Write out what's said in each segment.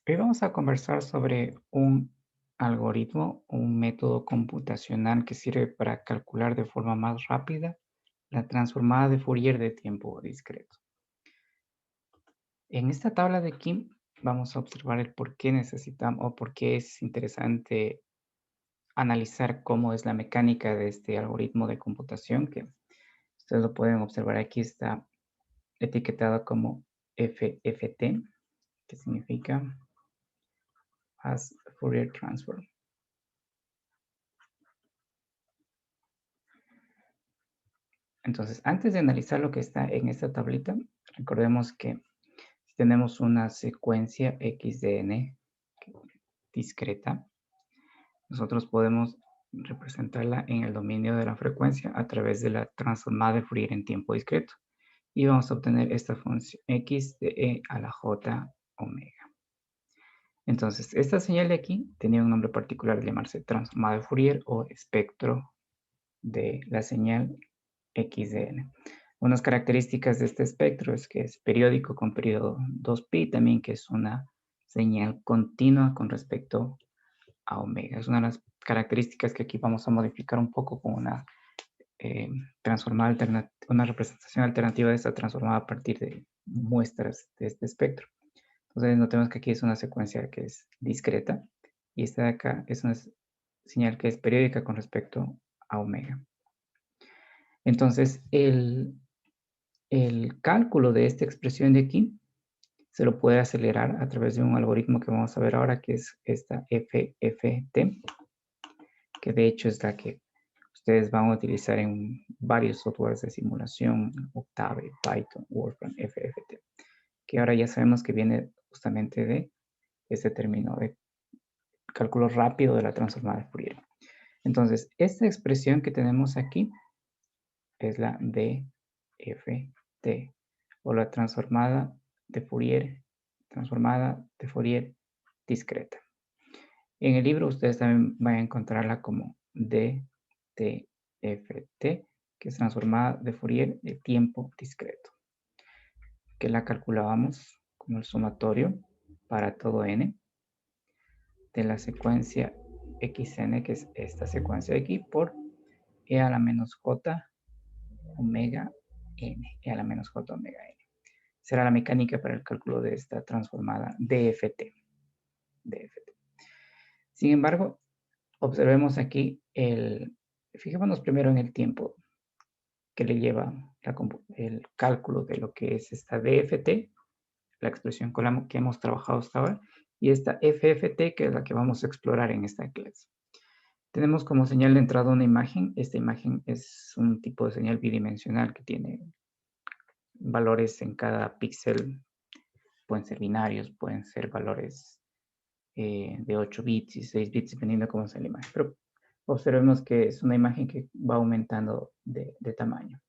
Hoy vamos a conversar sobre un algoritmo, un método computacional que sirve para calcular de forma más rápida la transformada de Fourier de tiempo discreto. En esta tabla de aquí vamos a observar el por qué necesitamos o por qué es interesante analizar cómo es la mecánica de este algoritmo de computación, que ustedes lo pueden observar aquí, está etiquetado como FFT, que significa Fast Fourier Transform. Entonces, antes de analizar lo que está en esta tablita, recordemos que si tenemos una secuencia x de n discreta, nosotros podemos representarla en el dominio de la frecuencia a través de la transformada de Fourier en tiempo discreto. Y vamos a obtener esta función x de e a la j omega. Entonces, esta señal de aquí tenía un nombre particular de llamarse transformada de Fourier o espectro de la señal x de n. Unas características de este espectro es que es periódico con periodo 2pi, también que es una señal continua con respecto a omega. Es una de las características que aquí vamos a modificar un poco con una una representación alternativa de esta transformada a partir de muestras de este espectro. Entonces notemos que aquí es una secuencia que es discreta y esta de acá es una señal que es periódica con respecto a omega. Entonces, el cálculo de esta expresión de aquí se lo puede acelerar a través de un algoritmo que vamos a ver ahora, que es esta FFT, que de hecho es la que ustedes van a utilizar en varios softwares de simulación, Octave, Python, Wolfram, FFT, que ahora ya sabemos que viene justamente de este término de cálculo rápido de la transformada de Fourier. Entonces, esta expresión que tenemos aquí es la DFT o la transformada de Fourier discreta. En el libro ustedes también van a encontrarla como DTFT, que es transformada de Fourier de tiempo discreto, que la calculábamos como el sumatorio para todo n de la secuencia xn, que es esta secuencia de aquí, por e a la menos j omega n, e a la menos j omega n. Será la mecánica para el cálculo de esta transformada DFT. Sin embargo, observemos aquí fijémonos primero en el tiempo que le lleva el cálculo de lo que es esta DFT, la expresión con la que hemos trabajado hasta ahora, y esta FFT, que es la que vamos a explorar en esta clase. Tenemos como señal de entrada una imagen. Esta imagen es un tipo de señal bidimensional que tiene valores en cada píxel. Pueden ser binarios, pueden ser valores de 8 bits y 6 bits, dependiendo de cómo sea la imagen. Pero observemos que es una imagen que va aumentando de tamaño.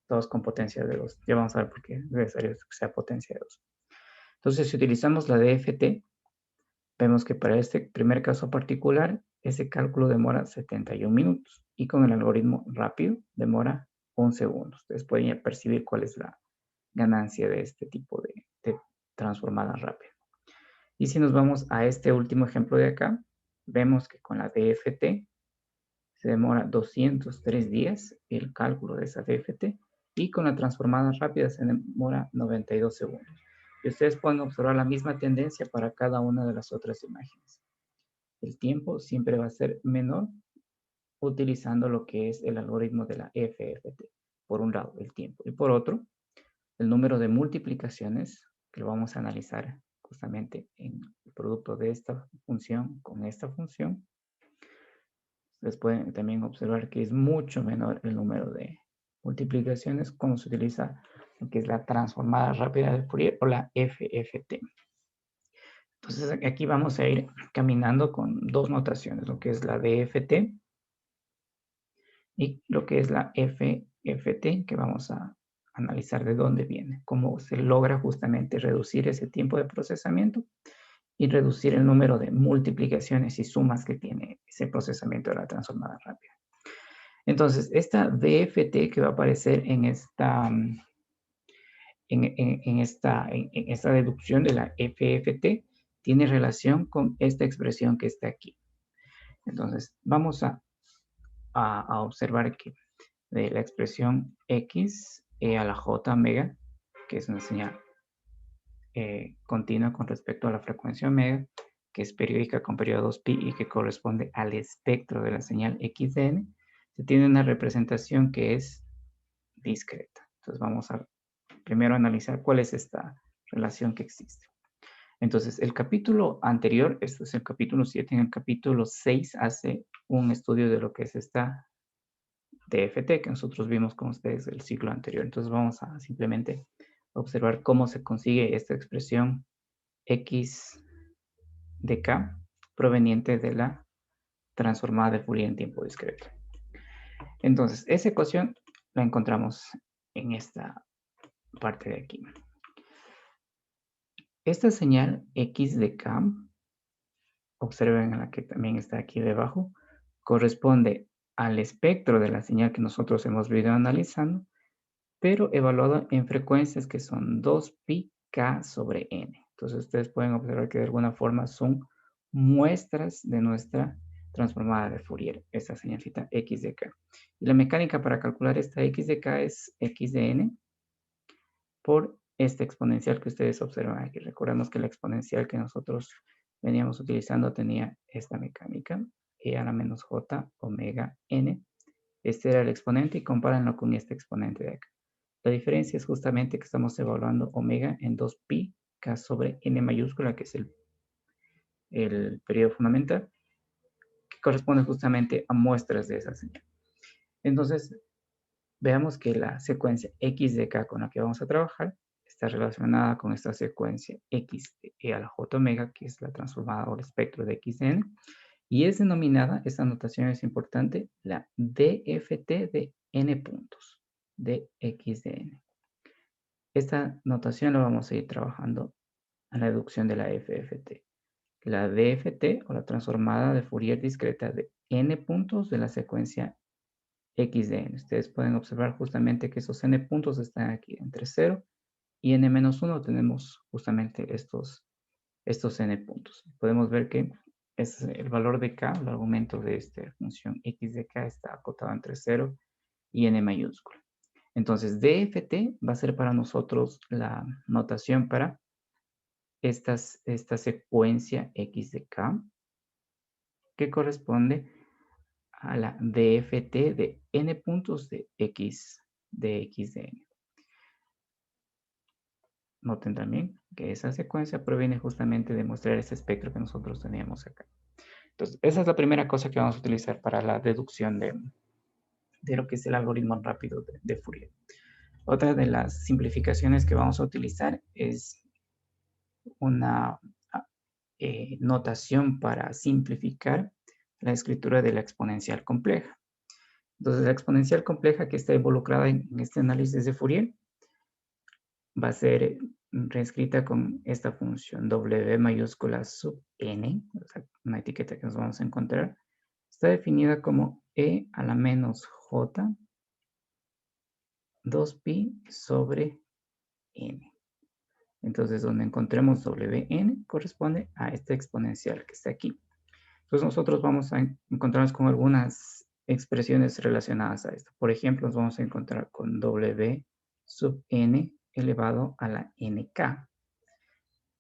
Todos con potencia de 2. Ya vamos a ver por qué es necesario que sea potencia de 2. Entonces, si utilizamos la DFT, vemos que para este primer caso particular, ese cálculo demora 71 minutos y con el algoritmo rápido demora 1 segundo. Ustedes pueden ya percibir cuál es la ganancia de este tipo de transformada rápida. Y si nos vamos a este último ejemplo de acá, vemos que con la DFT se demora 203 días el cálculo de esa DFT y con la transformada rápida se demora 92 segundos. Y ustedes pueden observar la misma tendencia para cada una de las otras imágenes. El tiempo siempre va a ser menor utilizando lo que es el algoritmo de la FFT. Por un lado, el tiempo. Y por otro, el número de multiplicaciones, que lo vamos a analizar justamente en el producto de esta función con esta función. Ustedes pueden también observar que es mucho menor el número de multiplicaciones cuando se utiliza lo que es la transformada rápida de Fourier o la FFT. Entonces aquí vamos a ir caminando con dos notaciones, lo que es la DFT y lo que es la FFT, que vamos a analizar de dónde viene, cómo se logra justamente reducir ese tiempo de procesamiento y reducir el número de multiplicaciones y sumas que tiene ese procesamiento de la transformada rápida. Entonces, esta DFT que va a aparecer en esta, esta deducción de la FFT tiene relación con esta expresión que está aquí. Entonces, vamos a observar que de la expresión x a la j omega, que es una señal continua con respecto a la frecuencia omega, que es periódica con periodos pi y que corresponde al espectro de la señal x de n, se tiene una representación que es discreta. Entonces vamos a primero analizar cuál es esta relación que existe. Entonces, el capítulo anterior, esto es el capítulo 7, en el capítulo 6 hace un estudio de lo que es esta DFT que nosotros vimos con ustedes el ciclo anterior. Entonces vamos a simplemente observar cómo se consigue esta expresión x de k proveniente de la transformada de Fourier en tiempo discreto. Entonces, esa ecuación la encontramos en esta parte de aquí. Esta señal x de k, observen en la que también está aquí debajo, corresponde al espectro de la señal que nosotros hemos venido analizando, pero evaluado en frecuencias que son 2pi k sobre n. Entonces ustedes pueden observar que de alguna forma son muestras de nuestra transformada de Fourier, esta señalcita x de k. Y la mecánica para calcular esta x de k es x de n por esta exponencial que ustedes observan aquí. Recordemos que la exponencial que nosotros veníamos utilizando tenía esta mecánica, e a la menos j omega n. Este era el exponente y compárenlo con este exponente de acá. La diferencia es justamente que estamos evaluando omega en 2pi k sobre n mayúscula, que es el periodo fundamental, que corresponde justamente a muestras de esa señal. Entonces, veamos que la secuencia x de k con la que vamos a trabajar está relacionada con esta secuencia x de e a la j omega, que es la transformada o el espectro de x de n, y es denominada, esta notación es importante, la DFT de n puntos, de x de n. Esta notación la vamos a ir trabajando a la deducción de la FFT. La DFT o la transformada de Fourier discreta de n puntos de la secuencia x de n. Ustedes pueden observar justamente que esos n puntos están aquí entre 0 y n-1 tenemos justamente estos n puntos. Podemos ver que es el valor de k, el argumento de esta función x de k está acotado entre 0 y n mayúscula. Entonces, DFT va a ser para nosotros la notación para esta secuencia x de k, que corresponde a la DFT de n puntos de x de n. Noten también que esa secuencia proviene justamente de mostrar ese espectro que nosotros teníamos acá. Entonces, esa es la primera cosa que vamos a utilizar para la deducción de lo que es el algoritmo rápido de Fourier. Otra de las simplificaciones que vamos a utilizar es una notación para simplificar la escritura de la exponencial compleja. Entonces, la exponencial compleja que está involucrada en este análisis de Fourier va a ser reescrita con esta función w mayúscula sub n, o sea, una etiqueta que nos vamos a encontrar. Está definida como e a la menos j 2pi sobre n. Entonces, donde encontremos wn corresponde a esta exponencial que está aquí. Entonces, nosotros vamos a encontrarnos con algunas expresiones relacionadas a esto. Por ejemplo, nos vamos a encontrar con w sub n elevado a la nk.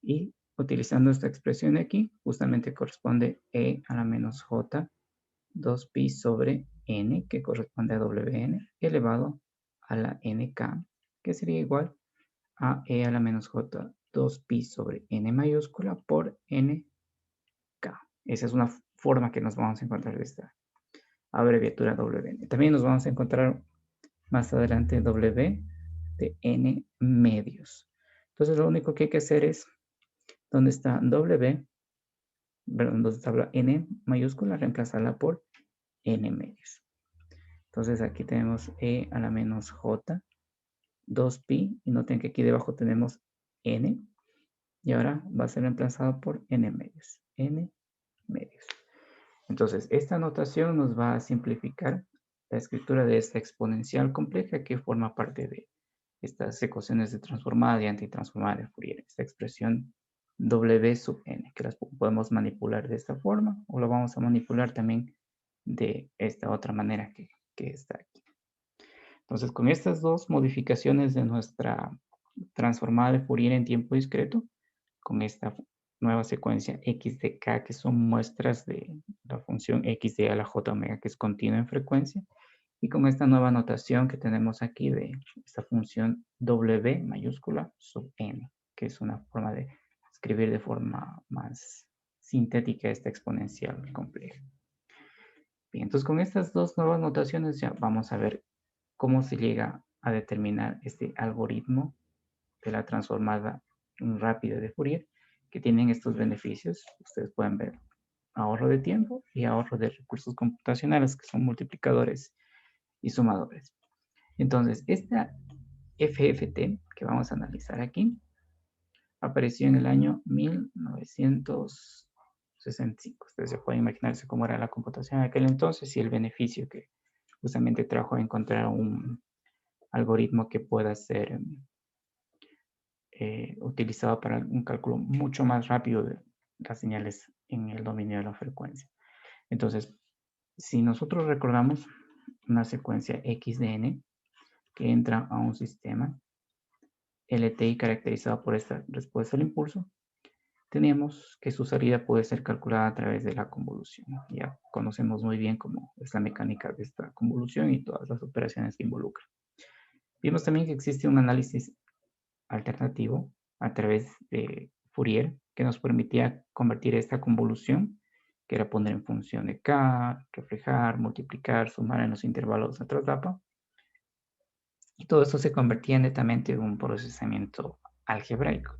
Y utilizando esta expresión aquí, justamente corresponde e a la menos j 2pi sobre n, que corresponde a wn, elevado a la nk, que sería igual a e a la menos j 2pi sobre n mayúscula por nk. Esa es una forma que nos vamos a encontrar de esta abreviatura wn. También nos vamos a encontrar más adelante w de n medios. Entonces lo único que hay que hacer es, donde está w, donde está la n mayúscula, reemplazarla por n medios. Entonces aquí tenemos e a la menos j 2pi, y noten que aquí debajo tenemos n, y ahora va a ser reemplazado por n medios. N medios. Entonces, esta notación nos va a simplificar la escritura de esta exponencial compleja que forma parte de estas ecuaciones de transformada y antitransformada de Fourier. Esta expresión W sub n, que las podemos manipular de esta forma o lo vamos a manipular también de esta otra manera que está aquí. Entonces, con estas dos modificaciones de nuestra transformada de Fourier en tiempo discreto, con esta nueva secuencia x de k, que son muestras de la función x de a la j omega, que es continua en frecuencia, y con esta nueva notación que tenemos aquí de esta función w mayúscula sub n, que es una forma de escribir de forma más sintética esta exponencial compleja. Bien, entonces con estas dos nuevas notaciones ya vamos a ver cómo se llega a determinar este algoritmo de la transformada rápida de Fourier, que tienen estos beneficios. Ustedes pueden ver ahorro de tiempo y ahorro de recursos computacionales, que son multiplicadores y sumadores. Entonces, esta FFT que vamos a analizar aquí apareció en el año 1965. Ustedes se pueden imaginarse cómo era la computación en aquel entonces y el beneficio que justamente trajo a encontrar un algoritmo que pueda ser utilizado para un cálculo mucho más rápido de las señales en el dominio de la frecuencia. Entonces, si nosotros recordamos una secuencia x de n que entra a un sistema LTI caracterizado por esta respuesta al impulso, teníamos que su salida puede ser calculada a través de la convolución. Ya conocemos muy bien cómo es la mecánica de esta convolución y todas las operaciones que involucra. Vimos también que existe un análisis alternativo a través de Fourier que nos permitía convertir esta convolución, que era poner en función de k, reflejar, multiplicar, sumar en los intervalos de otra etapa. Y todo esto se convertía netamente en un procesamiento algebraico.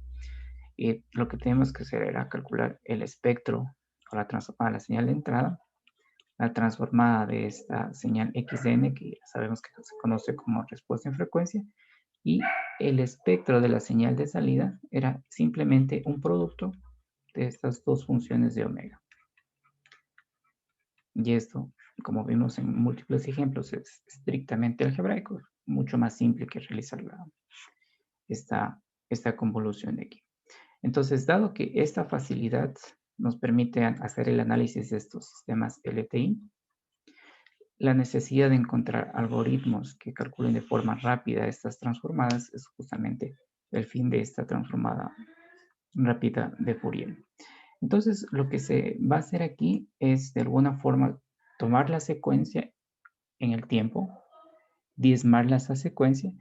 Y lo que tenemos que hacer era calcular el espectro o la transformada de la señal de entrada, la transformada de esta señal xn, que ya sabemos que se conoce como respuesta en frecuencia, y el espectro de la señal de salida era simplemente un producto de estas dos funciones de omega. Y esto, como vimos en múltiples ejemplos, es estrictamente algebraico, mucho más simple que realizar esta convolución de aquí. Entonces, dado que esta facilidad nos permite hacer el análisis de estos sistemas LTI, la necesidad de encontrar algoritmos que calculen de forma rápida estas transformadas es justamente el fin de esta transformada rápida de Fourier. Entonces, lo que se va a hacer aquí es de alguna forma tomar la secuencia en el tiempo, diezmarla esa secuencia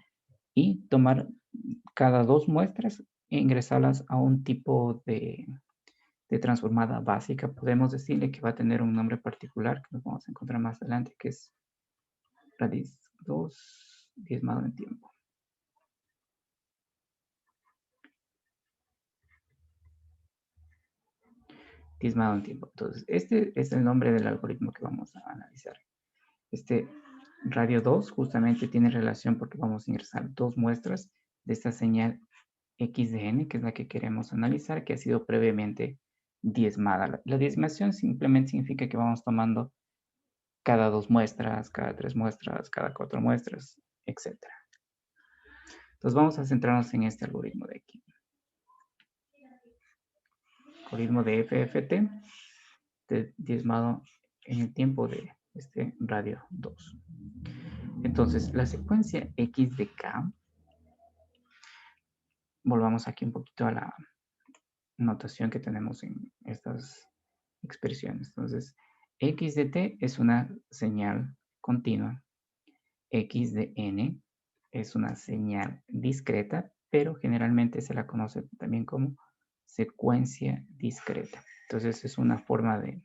y tomar cada dos muestras e ingresarlas a un tipo de transformada básica. Podemos decirle que va a tener un nombre particular que nos vamos a encontrar más adelante, que es raíz 2 diezmado en tiempo. Diezmado en tiempo. Entonces, este es el nombre del algoritmo que vamos a analizar. Este radio 2 justamente tiene relación porque vamos a ingresar dos muestras de esta señal x de n, que es la que queremos analizar, que ha sido previamente diezmada. La diezmación simplemente significa que vamos tomando cada dos muestras, cada tres muestras, cada cuatro muestras, etc. Entonces vamos a centrarnos en este algoritmo de aquí. Algoritmo de FFT, diezmado en el tiempo de este radio 2. Entonces, la secuencia x de k, volvamos aquí un poquito a la notación que tenemos en estas expresiones. Entonces, x de t es una señal continua, x de n es una señal discreta, pero generalmente se la conoce también como secuencia discreta. Entonces, es una forma de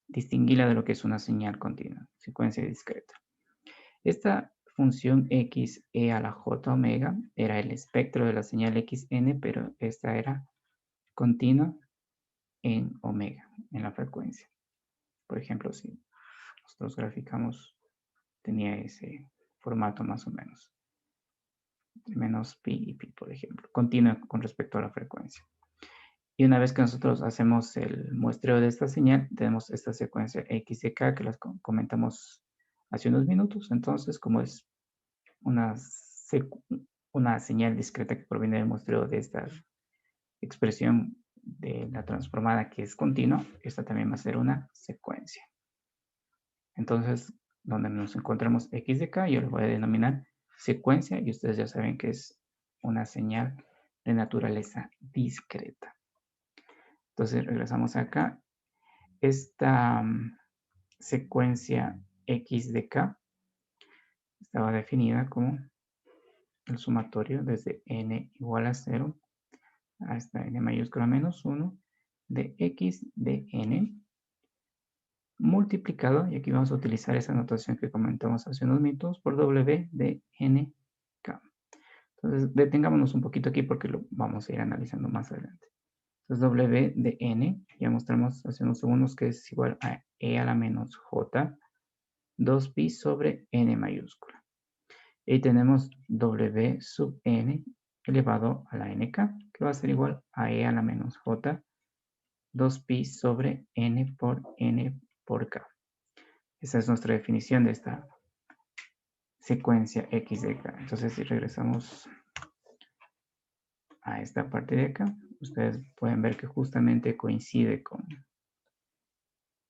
distinguirla de lo que es una señal continua, secuencia discreta. Esta función x e a la j omega era el espectro de la señal xn, pero esta era continua en omega, en la frecuencia. Por ejemplo, si nosotros graficamos, tenía ese formato más o menos, menos pi y pi, por ejemplo, continua con respecto a la frecuencia. Y una vez que nosotros hacemos el muestreo de esta señal, tenemos esta secuencia x de k que las comentamos hace unos minutos. Entonces, como es una una señal discreta que proviene del muestreo de esta expresión de la transformada que es continua, esta también va a ser una secuencia. Entonces, donde nos encontramos x de k, yo le voy a denominar secuencia y ustedes ya saben que es una señal de naturaleza discreta. Entonces, regresamos acá. Esta secuencia x de k estaba definida como el sumatorio desde n igual a 0 hasta n mayúscula menos 1 de x de n multiplicado, y aquí vamos a utilizar esa notación que comentamos hace unos minutos, por w de nk. Entonces, detengámonos un poquito aquí porque lo vamos a ir analizando más adelante. Entonces, w de n, ya mostramos hace unos segundos que es igual a e a la menos j, 2pi sobre n mayúscula. Y tenemos w sub n elevado a la nk, que va a ser igual a e a la menos j, 2pi sobre n por k. Esa es nuestra definición de esta secuencia x de k. Entonces, si regresamos a esta parte de acá, ustedes pueden ver que justamente coincide con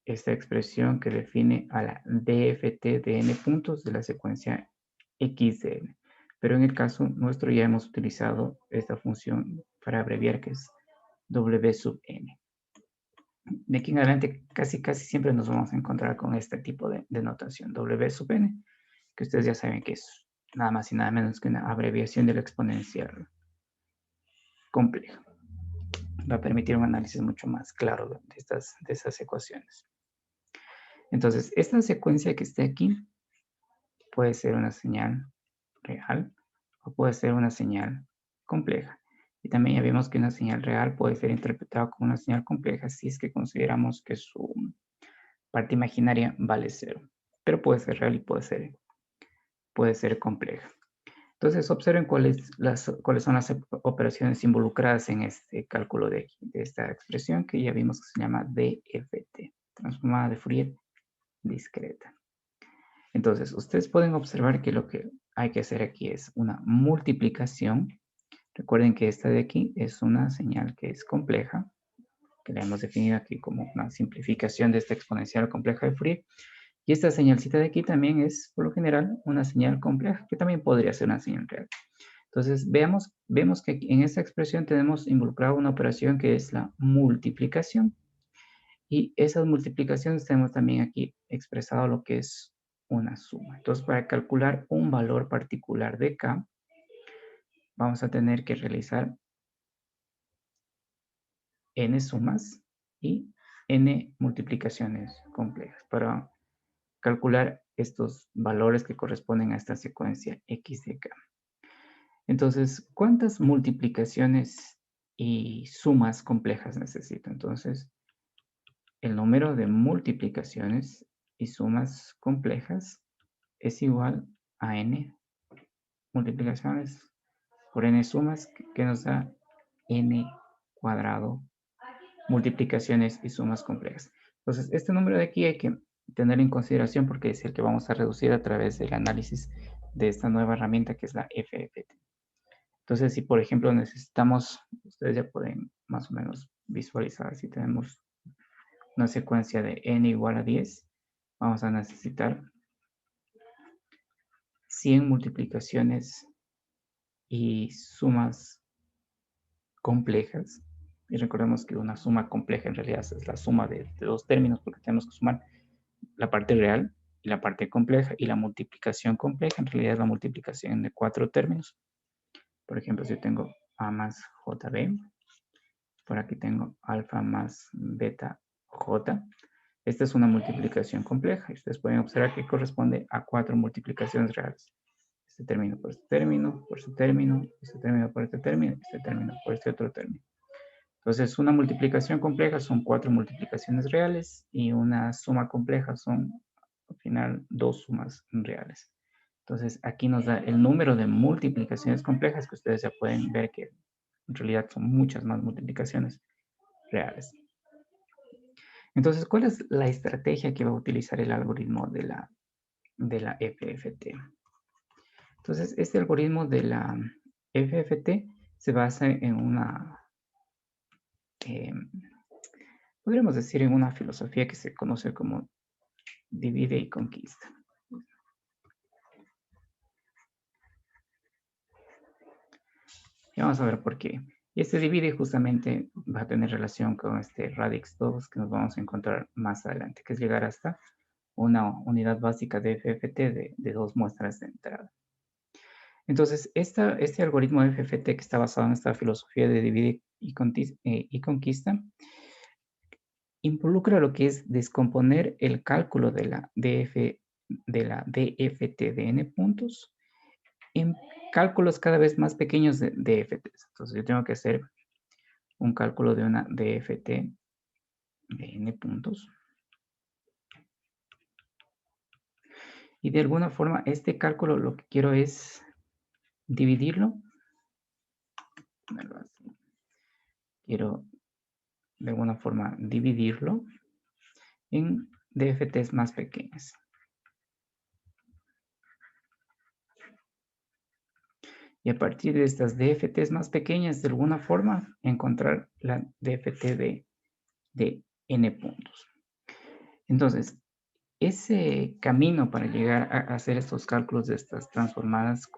esta expresión que define a la dft de n puntos de la secuencia x de n. Pero en el caso nuestro ya hemos utilizado esta función para abreviar, que es w sub n. De aquí en adelante casi siempre nos vamos a encontrar con este tipo de notación, w sub n, que ustedes ya saben que es nada más y nada menos que una abreviación de la exponencial compleja. Va a permitir un análisis mucho más claro de estas ecuaciones. Entonces, esta secuencia que está aquí puede ser una señal real o puede ser una señal compleja. Y también ya vimos que una señal real puede ser interpretada como una señal compleja si es que consideramos que su parte imaginaria vale 0. Pero puede ser real y puede ser compleja. Entonces, observen cuáles son las operaciones involucradas en este cálculo de esta expresión que ya vimos que se llama DFT, transformada de Fourier discreta. Entonces, ustedes pueden observar que lo que hay que hacer aquí es una multiplicación. Recuerden que esta de aquí es una señal que es compleja, que la hemos definido aquí como una simplificación de esta exponencial compleja de Fourier. Y esta señalcita de aquí también es, por lo general, una señal compleja, que también podría ser una señal real. Entonces, vemos que en esta expresión tenemos involucrada una operación que es la multiplicación. Y esas multiplicaciones tenemos también aquí expresado lo que es una suma. Entonces, para calcular un valor particular de k, vamos a tener que realizar n sumas y n multiplicaciones complejas para calcular estos valores que corresponden a esta secuencia x de k. Entonces, ¿cuántas multiplicaciones y sumas complejas necesito? Entonces, el número de multiplicaciones y sumas complejas es igual a n multiplicaciones por n sumas, que nos da n cuadrado multiplicaciones y sumas complejas. Entonces, este número de aquí hay que tener en consideración porque es el que vamos a reducir a través del análisis de esta nueva herramienta que es la FFT. Entonces, si por ejemplo necesitamos, ustedes ya pueden más o menos visualizar, si tenemos una secuencia de n igual a 10, vamos a necesitar 100 multiplicaciones y sumas complejas. Y recordemos que una suma compleja en realidad es la suma de dos términos, porque tenemos que sumar la parte real y la parte compleja, y la multiplicación compleja en realidad es la multiplicación de 4 términos. Por ejemplo, si tengo a más jb, por aquí tengo alfa más beta j. Esta es una multiplicación compleja y ustedes pueden observar que corresponde a 4 multiplicaciones reales. Este término por este término, por este término, este término por este término, este término por este otro término. Entonces, una multiplicación compleja son 4 multiplicaciones reales y una suma compleja son, al final, 2 sumas reales. Entonces, aquí nos da el número de multiplicaciones complejas, que ustedes ya pueden ver que en realidad son muchas más multiplicaciones reales. Entonces, ¿cuál es la estrategia que va a utilizar el algoritmo de la FFT? Entonces, este algoritmo de la FFT se basa en una, em, podríamos decir, en una filosofía que se conoce como divide y conquista. Y vamos a ver por qué. Y este divide justamente va a tener relación con este radix 2 que nos vamos a encontrar más adelante, que es llegar hasta una unidad básica de FFT de 2 muestras de entrada. Entonces, este algoritmo FFT que está basado en esta filosofía de divide y conquista, involucra lo que es descomponer el cálculo de la DFT de n puntos en cálculos cada vez más pequeños de DFTs. Entonces, yo tengo que hacer un cálculo de una DFT de n puntos. Y de alguna forma, este cálculo lo que quiero es dividirlo. Quiero de alguna forma dividirlo en DFTs más pequeñas. Y a partir de estas DFTs más pequeñas, de alguna forma, encontrar la DFT de n puntos. Entonces, ese camino para llegar a hacer estos cálculos de estas transformadas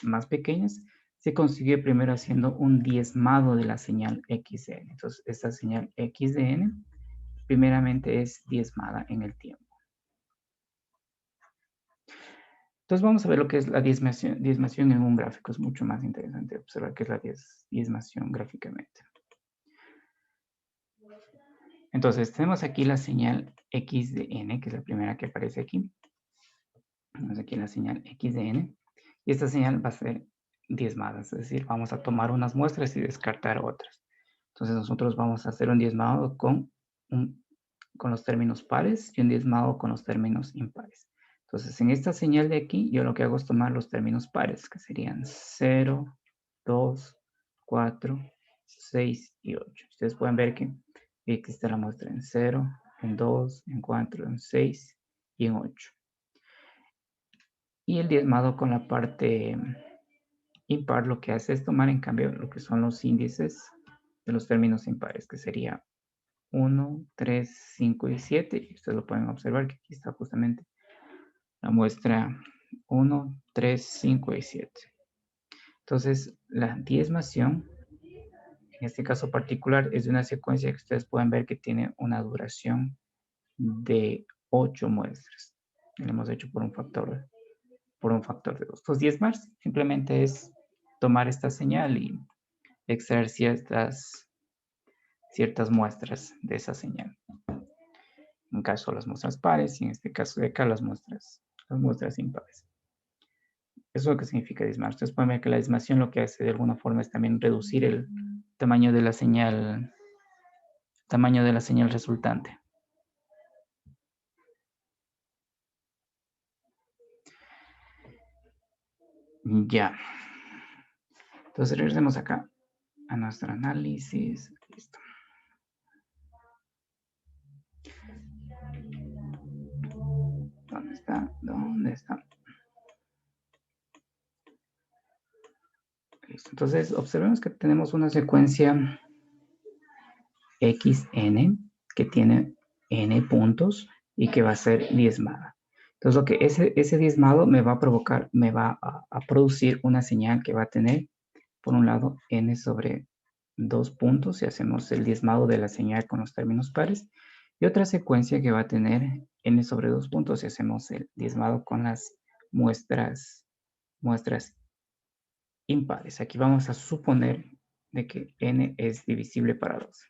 más pequeñas se consiguió primero haciendo un diezmado de la señal x de n. Entonces, esta señal x de n primeramente es diezmada en el tiempo. Entonces vamos a ver lo que es la diezmación en un gráfico. Es mucho más interesante observar qué es la diezmación gráficamente. Entonces tenemos aquí la señal x de n, que es la primera que aparece aquí. Tenemos aquí la señal x de n. Y esta señal va a ser diezmada, es decir, vamos a tomar unas muestras y descartar otras. Entonces nosotros vamos a hacer un diezmado con los términos pares y un diezmado con los términos impares. Entonces, en esta señal de aquí, yo lo que hago es tomar los términos pares, que serían 0, 2, 4, 6 y 8. Ustedes pueden ver que aquí está la muestra en 0, en 2, en 4, en 6 y en 8. Y el diezmado con la parte impar lo que hace es tomar en cambio lo que son los índices de los términos impares, que sería 1, 3, 5 y 7. Y ustedes lo pueden observar que aquí está justamente la muestra 1, 3, 5 y 7. Entonces, la diezmación, en este caso particular, es de una secuencia que ustedes pueden ver que tiene una duración de 8 muestras. Lo hemos hecho por un factor de 2. Entonces, diezmar simplemente es tomar esta señal y extraer ciertas muestras de esa señal. En caso las muestras pares y en este caso de acá las muestras impares. Eso es lo que significa diezmar. Ustedes pueden ver que la diezmación lo que hace de alguna forma es también reducir el tamaño de la señal resultante. Ya. Entonces regresemos acá a nuestro análisis. Listo. ¿Dónde está? ¿Dónde está? Listo. Entonces observemos que tenemos una secuencia xn que tiene n puntos y que va a ser diezmada. Entonces, lo que ese diezmado me va a provocar, me va a producir una señal que va a tener, por un lado, n sobre 2 puntos, si hacemos el diezmado de la señal con los términos pares, y otra secuencia que va a tener n sobre 2 puntos, si hacemos el diezmado con las muestras impares. Aquí vamos a suponer de que n es divisible para 2.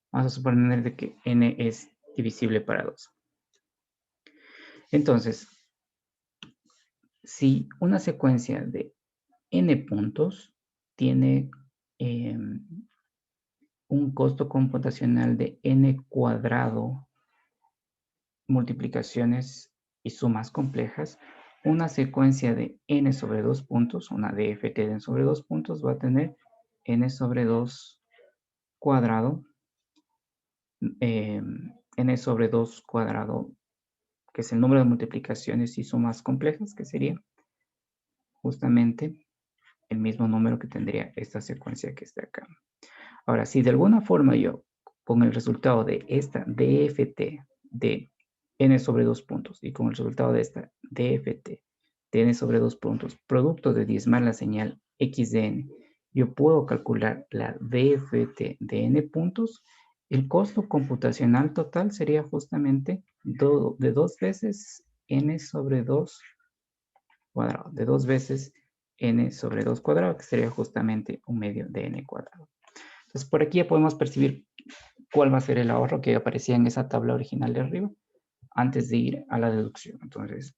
Vamos a suponer de que n es divisible para 2. Entonces, si una secuencia de n puntos tiene un costo computacional de n cuadrado, multiplicaciones y sumas complejas, una secuencia de n sobre 2 puntos, una DFT de n sobre 2 puntos, va a tener n sobre 2 cuadrado n sobre 2 cuadrado, que es el número de multiplicaciones y sumas complejas, que sería justamente el mismo número que tendría esta secuencia que está acá. Ahora, si de alguna forma yo con el resultado de esta DFT de n sobre 2 puntos y con el resultado de esta DFT de n sobre 2 puntos, producto de diezmar la señal x de n, yo puedo calcular la DFT de n puntos, el costo computacional total sería justamente de 2 veces n sobre 2 cuadrado, de 2 veces n sobre 2 cuadrado, que sería justamente un medio de n cuadrado. Entonces, por aquí ya podemos percibir cuál va a ser el ahorro que aparecía en esa tabla original de arriba antes de ir a la deducción. Entonces,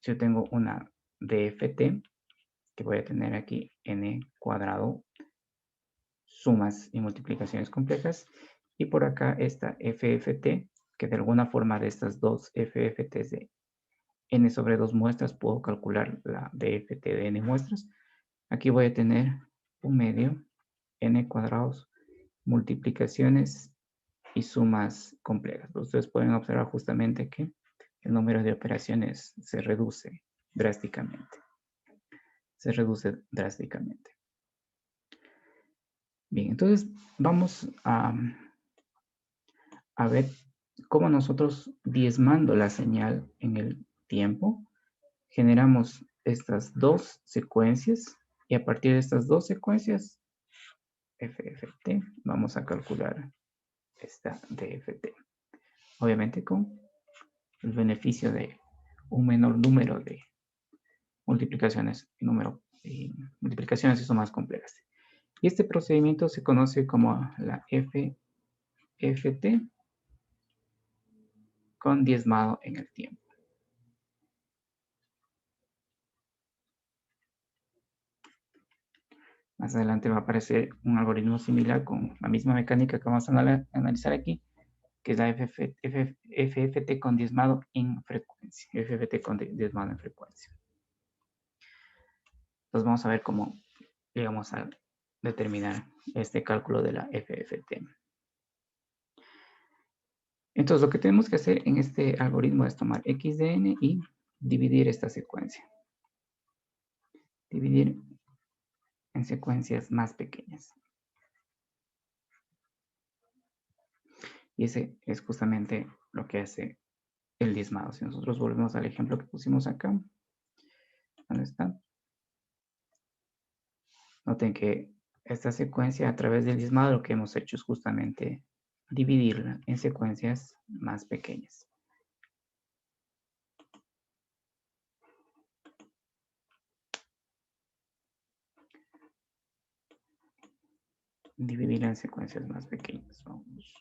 yo tengo una DFT que voy a tener aquí n cuadrado, sumas y multiplicaciones complejas, y por acá esta FFT, que de alguna forma de estas dos FFTs de n sobre 2 muestras puedo calcular la DFT de n muestras. Aquí voy a tener un medio n cuadrados, multiplicaciones y sumas complejas. Ustedes pueden observar justamente que el número de operaciones se reduce drásticamente. Se reduce drásticamente. Bien, entonces vamos a ver cómo nosotros diezmando la señal en el tiempo generamos estas dos secuencias y a partir de estas dos secuencias FFT vamos a calcular esta DFT. Obviamente con el beneficio de un menor número de multiplicaciones y multiplicaciones y sumas complejas. Y este procedimiento se conoce como la FFT con diezmado en el tiempo. Más adelante va a aparecer un algoritmo similar con la misma mecánica que vamos a analizar aquí, que es la FFT con diezmado en frecuencia. FFT con diezmado en frecuencia. Entonces vamos a ver cómo llegamos a determinar este cálculo de la FFT. Entonces lo que tenemos que hacer en este algoritmo es tomar x de n y dividir esta secuencia. Dividir en secuencias más pequeñas. Y ese es justamente lo que hace el diezmado. Si nosotros volvemos al ejemplo que pusimos acá, ¿dónde está? Noten que esta secuencia a través del diezmado lo que hemos hecho es justamente dividirla en secuencias más pequeñas. Dividirla en secuencias más pequeñas. Vamos.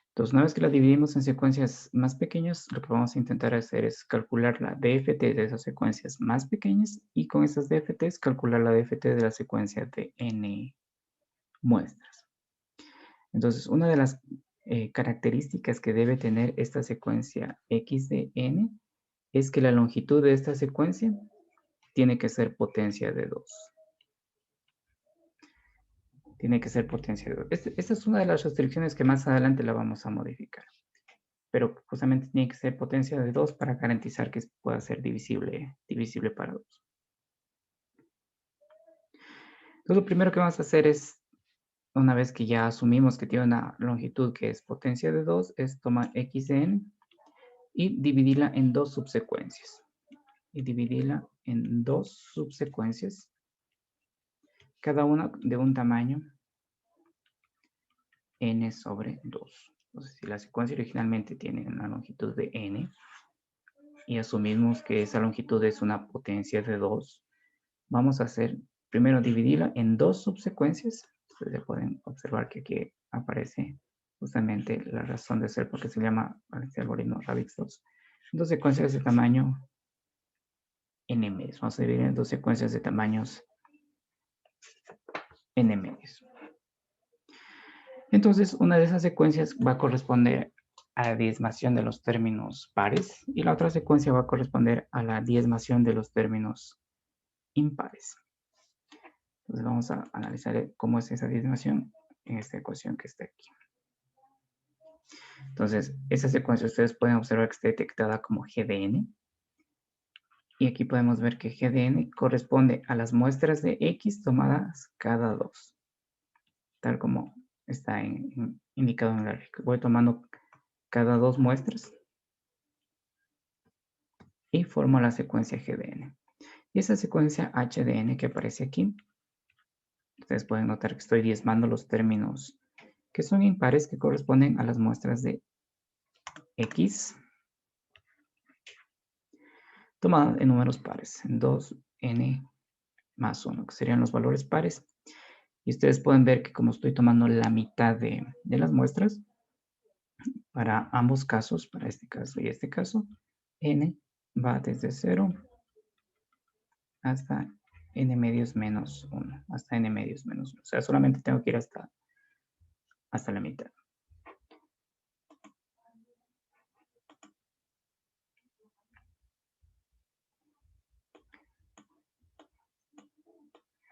Entonces, una vez que la dividimos en secuencias más pequeñas, lo que vamos a intentar hacer es calcular la DFT de esas secuencias más pequeñas y con esas DFTs calcular la DFT de la secuencia de n muestras. Entonces, una de las características que debe tener esta secuencia x de n es que la longitud de esta secuencia tiene que ser potencia de 2. Tiene que ser potencia de 2. Esta es una de las restricciones que más adelante la vamos a modificar. Pero justamente tiene que ser potencia de 2 para garantizar que pueda ser divisible para 2. Entonces, lo primero que vamos a hacer es, una vez que ya asumimos que tiene una longitud que es potencia de 2, es tomar x de n y dividirla en dos subsecuencias. Cada una de un tamaño n sobre 2. Entonces, si la secuencia originalmente tiene una longitud de n y asumimos que esa longitud es una potencia de 2, vamos a hacer primero dividirla en dos subsecuencias. Ustedes ya pueden observar que aquí aparece justamente la razón de ser porque se llama este algoritmo Radix-2. Dos secuencias de tamaño n medios. Vamos a dividir en dos secuencias de tamaños n medios. Entonces, una de esas secuencias va a corresponder a la diezmación de los términos pares y la otra secuencia va a corresponder a la diezmación de los términos impares. Entonces vamos a analizar cómo es esa diezmación. en esta ecuación que está aquí. Entonces, esa secuencia ustedes pueden observar que está detectada como G de n. Y aquí podemos ver que G de n corresponde a las muestras de X tomadas cada 2. Tal como está indicado en el gráfico. Voy tomando cada 2 muestras y formo la secuencia G de n. Y esa secuencia H de n que aparece aquí, ustedes pueden notar que estoy diezmando los términos que son impares que corresponden a las muestras de X tomadas en números pares, en 2n más 1, que serían los valores pares. Y ustedes pueden ver que como estoy tomando la mitad de las muestras, para ambos casos, para este caso y este caso, n va desde 0 hasta n medios menos 1, hasta n medios menos 1. O sea, solamente tengo que ir hasta la mitad.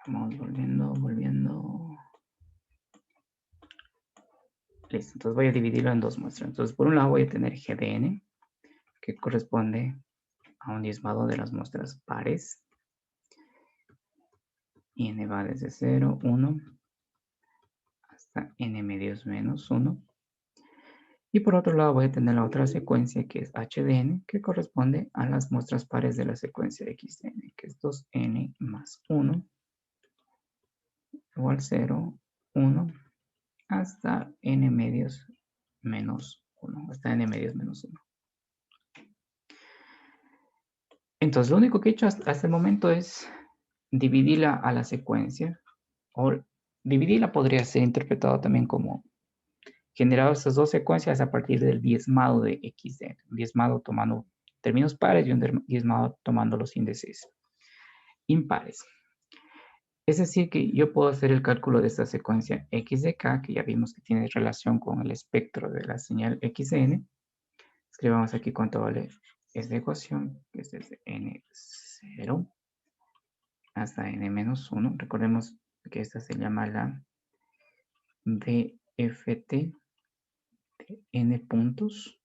Vamos volviendo. Listo, entonces voy a dividirlo en dos muestras. Entonces, por un lado voy a tener G de n, que corresponde a un diezmado de las muestras pares. Y n va desde 0, 1, hasta n medios menos 1. Y por otro lado voy a tener la otra secuencia que es h de n, que corresponde a las muestras pares de la secuencia x de n, que es 2n más 1 igual 0, 1, hasta n medios menos 1, hasta n medios menos 1. Entonces lo único que he hecho hasta el momento es dividirla a la secuencia, o dividirla podría ser interpretado también como generado estas dos secuencias a partir del diezmado de x de n, un diezmado tomando términos pares y un diezmado tomando los índices impares. Es decir, que yo puedo hacer el cálculo de esta secuencia x de k, que ya vimos que tiene relación con el espectro de la señal x de n. Escribamos aquí cuánto vale esta ecuación, que es desde n0 hasta n-1. Recordemos que esta se llama la DFT de n puntos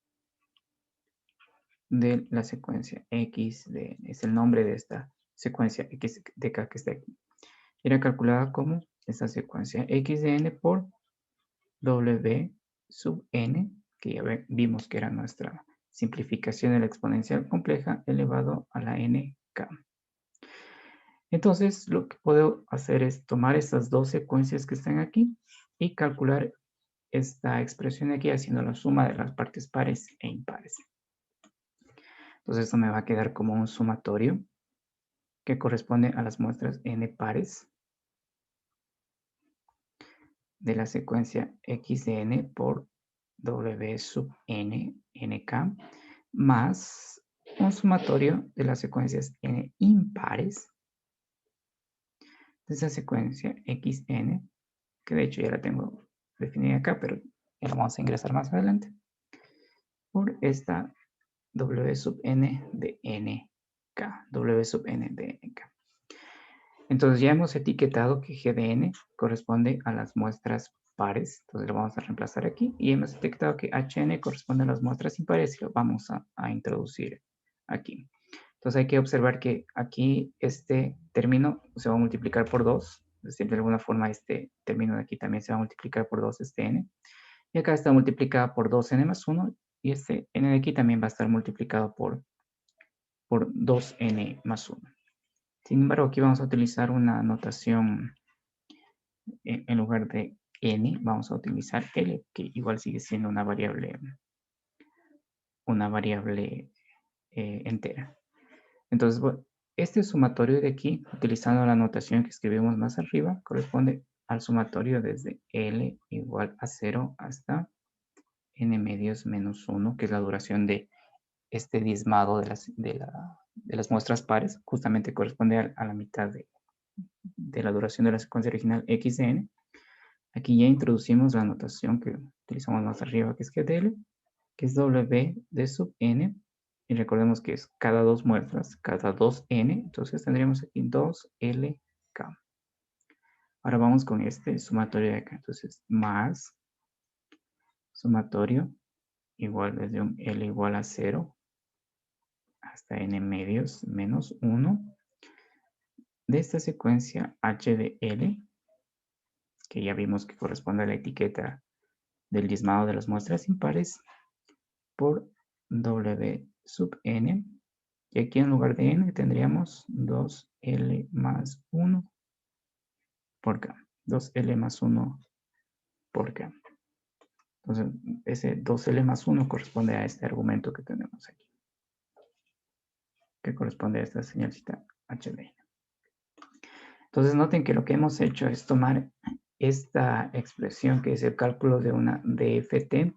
de la secuencia x de n. Es el nombre de esta secuencia x de k que está aquí. Era calculada como esta secuencia x de n por w sub n, que ya vimos que era nuestra simplificación de la exponencial compleja elevado a la nk. Entonces, lo que puedo hacer es tomar estas dos secuencias que están aquí y calcular esta expresión de aquí haciendo la suma de las partes pares e impares. Entonces, esto me va a quedar como un sumatorio que corresponde a las muestras n pares de la secuencia x de n por w sub n, nk, más un sumatorio de las secuencias n impares de esa secuencia xn, que de hecho ya la tengo definida acá, pero ya la vamos a ingresar más adelante, por esta w sub n de nk, w sub n de nk. Entonces ya hemos etiquetado que g de n corresponde a las muestras pares, entonces lo vamos a reemplazar aquí, y hemos etiquetado que hn corresponde a las muestras impares y lo vamos a introducir aquí. Entonces hay que observar que aquí este término se va a multiplicar por 2, es decir, de alguna forma este término de aquí también se va a multiplicar por 2, este n, y acá está multiplicado por 2n más 1, y este n de aquí también va a estar multiplicado por 2n más 1. Sin embargo, aquí vamos a utilizar una notación, en lugar de n, vamos a utilizar l, que igual sigue siendo una variable entera. Entonces, bueno, este sumatorio de aquí, utilizando la notación que escribimos más arriba, corresponde al sumatorio desde L igual a 0 hasta n medios menos 1, que es la duración de este diezmado de las muestras pares, justamente corresponde a la mitad de la duración de la secuencia original x de n. Aquí ya introducimos la notación que utilizamos más arriba, que es g de L, que es w de sub n, y recordemos que es cada dos muestras, cada 2n, entonces tendríamos aquí 2lk. Ahora vamos con este sumatorio de acá. Entonces, más sumatorio igual desde un L igual a 0 hasta n medios menos 1 de esta secuencia h de L, que ya vimos que corresponde a la etiqueta del diezmado de las muestras impares, por W sub n. Y aquí en lugar de n tendríamos 2L más 1 por K. 2L más 1 por K. Entonces, ese 2L más 1 corresponde a este argumento que tenemos aquí, que corresponde a esta señalcita h de n. Entonces, noten que lo que hemos hecho es tomar esta expresión que es el cálculo de una DFT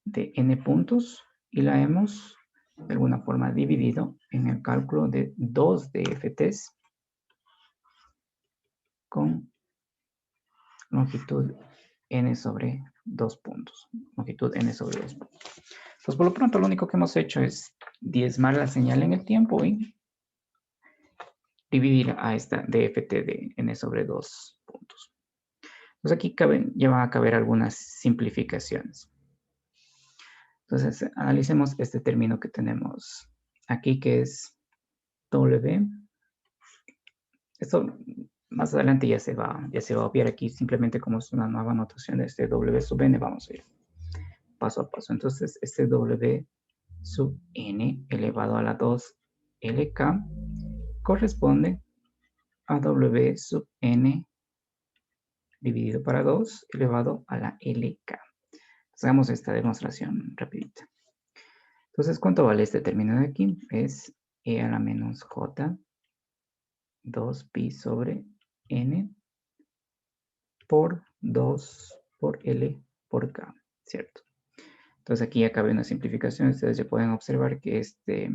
de n puntos y la hemos de alguna forma dividido en el cálculo de 2 DFTs con longitud n sobre 2 puntos. Longitud n sobre 2 puntos. Entonces, por lo pronto, lo único que hemos hecho es diezmar la señal en el tiempo y dividir a esta DFT de n sobre 2 puntos. Entonces, aquí ya van a caber algunas simplificaciones. Entonces, analicemos este término que tenemos aquí, que es W. Esto más adelante ya se va a obviar aquí, simplemente como es una nueva notación de este W sub n, vamos a ir paso a paso. Entonces, este W sub n elevado a la 2 LK corresponde a W sub n dividido para 2 elevado a la LK. Entonces, hagamos esta demostración rapidita. Entonces, ¿cuánto vale este término de aquí? Es e a la menos j 2pi sobre n por 2 por L por K, ¿cierto? Entonces aquí ya cabe una simplificación. Ustedes ya pueden observar que este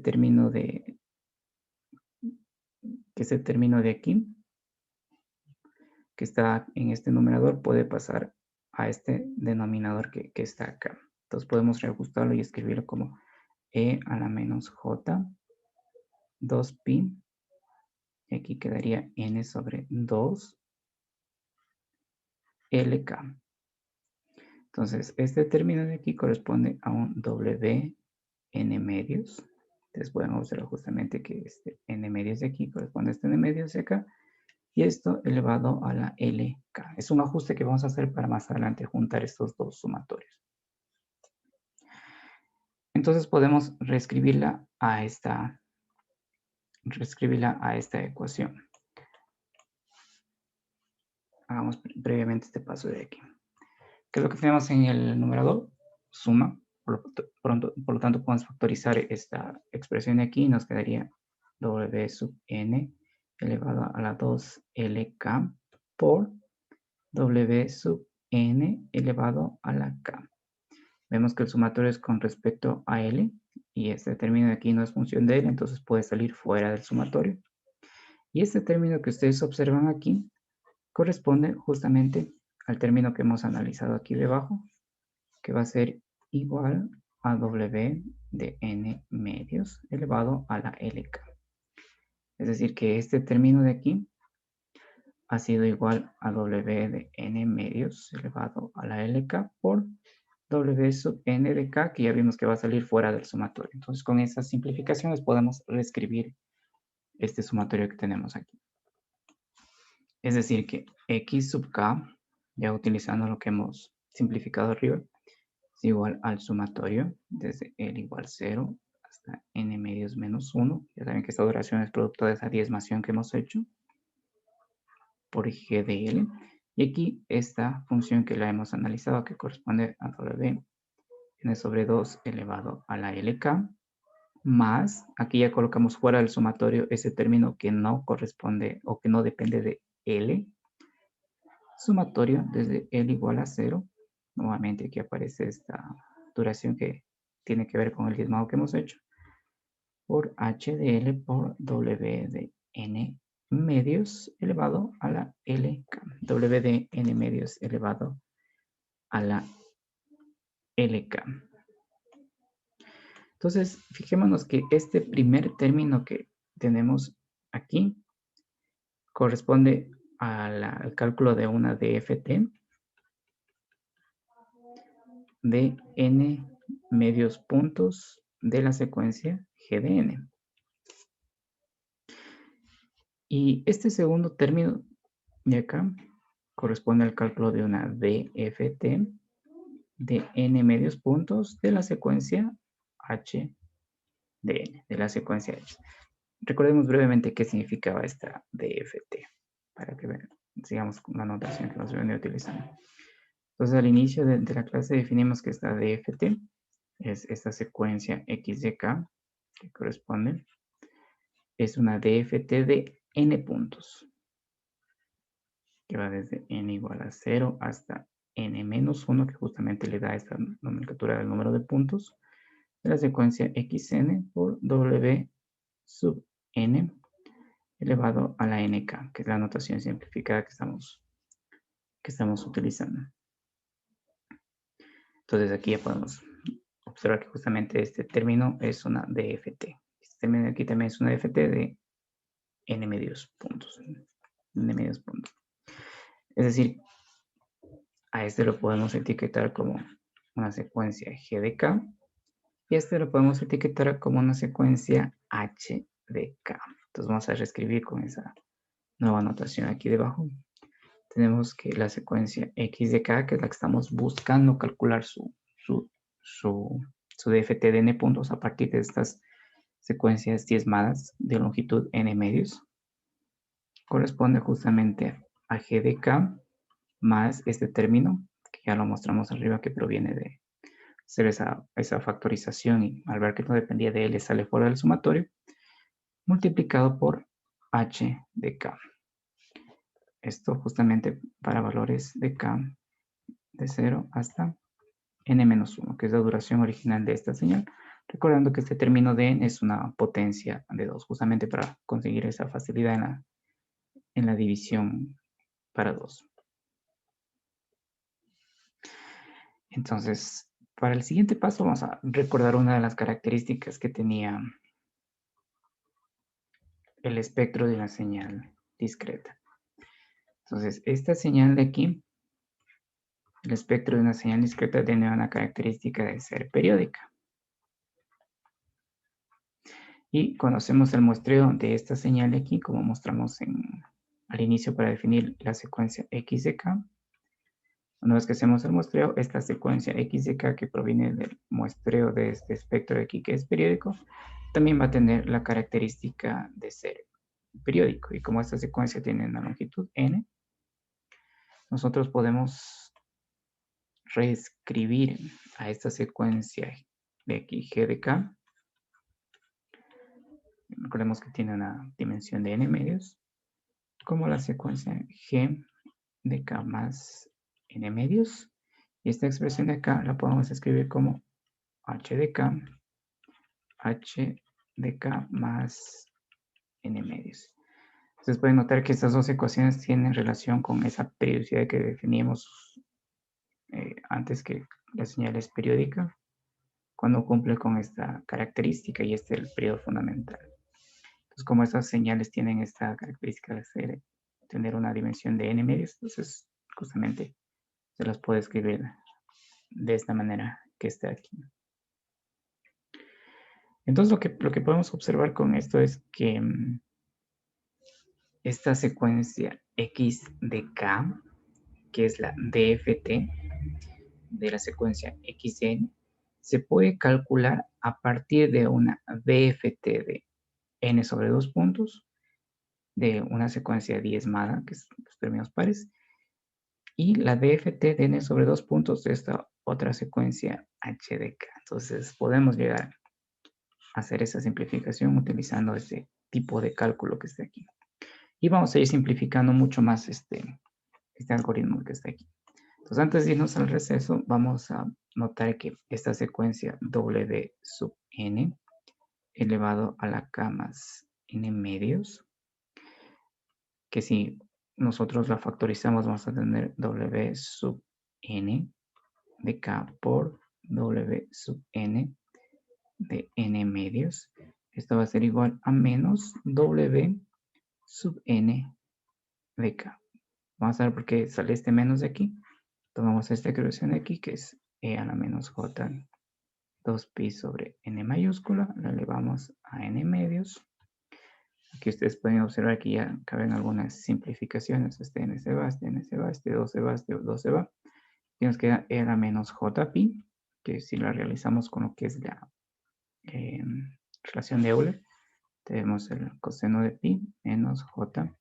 término de aquí, que está en este numerador, puede pasar a este denominador que está acá. Entonces podemos reajustarlo y escribirlo como e a la menos j 2pi. Y aquí quedaría n sobre 2 LK. Entonces, este término de aquí corresponde a un W n medios. Entonces pueden observar justamente que este n medios de aquí corresponde a este n medios de acá. Y esto elevado a la LK. Es un ajuste que vamos a hacer para más adelante juntar estos dos sumatorios. Entonces podemos reescribirla a esta ecuación. Hagamos previamente este paso de aquí. ¿Qué es lo que tenemos en el numerador? Suma. Por lo tanto, podemos factorizar esta expresión de aquí y nos quedaría W sub n elevado a la 2LK por W sub n elevado a la K. Vemos que el sumatorio es con respecto a L y este término de aquí no es función de L, entonces puede salir fuera del sumatorio. Y este término que ustedes observan aquí corresponde justamente al término que hemos analizado aquí debajo, que va a ser igual a W de n medios elevado a la LK. Es decir, que este término de aquí ha sido igual a W de n medios elevado a la LK por W sub n de K, que ya vimos que va a salir fuera del sumatorio. Entonces, con esas simplificaciones podemos reescribir este sumatorio que tenemos aquí. Es decir, que X sub K, ya utilizando lo que hemos simplificado arriba, es igual al sumatorio desde L igual 0 hasta n medios menos 1. Ya saben que esta operación es producto de esa diezmación que hemos hecho por G de L. Y aquí esta función que la hemos analizado, que corresponde a W n sobre 2 elevado a la LK, más, aquí ya colocamos fuera del sumatorio ese término que no corresponde o que no depende de L, sumatorio desde L igual a 0. Nuevamente aquí aparece esta duración que tiene que ver con el diezmado que hemos hecho, por H de L por W de N medios elevado a la LK. W de N medios elevado a la LK. Entonces, fijémonos que este primer término que tenemos aquí corresponde al cálculo de una DFT de n medios puntos de la secuencia G de n. Y este segundo término de acá corresponde al cálculo de una DFT de n medios puntos de la secuencia H de n, de la secuencia H. Recordemos brevemente qué significaba esta DFT, para que sigamos con la notación que nos viene utilizando. Entonces, al inicio de la clase definimos que esta DFT es esta secuencia x de k, que corresponde, es una DFT de n puntos, que va desde n igual a 0 hasta n menos 1, que justamente le da esta nomenclatura del número de puntos, de la secuencia xn por w sub n elevado a la nk, que es la notación simplificada que estamos utilizando. Entonces aquí ya podemos observar que justamente este término es una DFT. Este término aquí también es una DFT de n medios puntos. N medios puntos. Es decir, a este lo podemos etiquetar como una secuencia G de K y a este lo podemos etiquetar como una secuencia H de K. Entonces vamos a reescribir con esa nueva notación aquí debajo. Tenemos que la secuencia X de K, que es la que estamos buscando calcular su DFT de n puntos a partir de estas secuencias diezmadas de longitud n medios, corresponde justamente a G de K más este término, que ya lo mostramos arriba, que proviene de hacer esa factorización y al ver que no dependía de L sale fuera del sumatorio, multiplicado por H de K. Esto justamente para valores de K de 0 hasta n-1, que es la duración original de esta señal. Recordando que este término de n es una potencia de 2, justamente para conseguir esa facilidad en la división para 2. Entonces, para el siguiente paso vamos a recordar una de las características que tenía el espectro de una señal discreta. Entonces, esta señal de aquí, el espectro de una señal discreta tiene una característica de ser periódica. Y conocemos el muestreo de esta señal de aquí, como mostramos al inicio para definir la secuencia x de k. Una vez que hacemos el muestreo, esta secuencia x de k que proviene del muestreo de este espectro de aquí, que es periódico, también va a tener la característica de ser periódico. Y como esta secuencia tiene una longitud n, nosotros podemos reescribir a esta secuencia de aquí, g de k. Recordemos que tiene una dimensión de n medios, como la secuencia g de k más n medios. Y esta expresión de acá la podemos escribir como h de k más n medios. Entonces pueden notar que estas dos ecuaciones tienen relación con esa periodicidad que definíamos antes, que la señal es periódica cuando cumple con esta característica, y este es el periodo fundamental. Entonces, como estas señales tienen esta característica de tener una dimensión de n medios, entonces justamente se las puede escribir de esta manera que está aquí. Entonces lo que podemos observar con esto es que esta secuencia x de k, que es la DFT de la secuencia xn, se puede calcular a partir de una DFT de n sobre 2 puntos, de una secuencia diezmada, que es los términos pares, y la DFT de n sobre 2 puntos de esta otra secuencia h de k. Entonces podemos llegar a hacer esa simplificación utilizando este tipo de cálculo que está aquí. Y vamos a ir simplificando mucho más este algoritmo que está aquí. Entonces, antes de irnos al receso, vamos a notar que esta secuencia w sub n elevado a la k más n medios, que si nosotros la factorizamos vamos a tener w sub n de k por w sub n de n medios. Esto va a ser igual a menos w sub n de k. Vamos a ver por qué sale este menos de aquí. Tomamos esta expresión de aquí, que es e a la menos j 2pi sobre n mayúscula, la elevamos a n medios. Aquí ustedes pueden observar que ya caben algunas simplificaciones. Este n se va, este n se va, este 2 se va, este 2 se va. Y nos queda e a la menos jpi, que si la realizamos con lo que es la relación de Euler, tenemos el coseno de pi menos j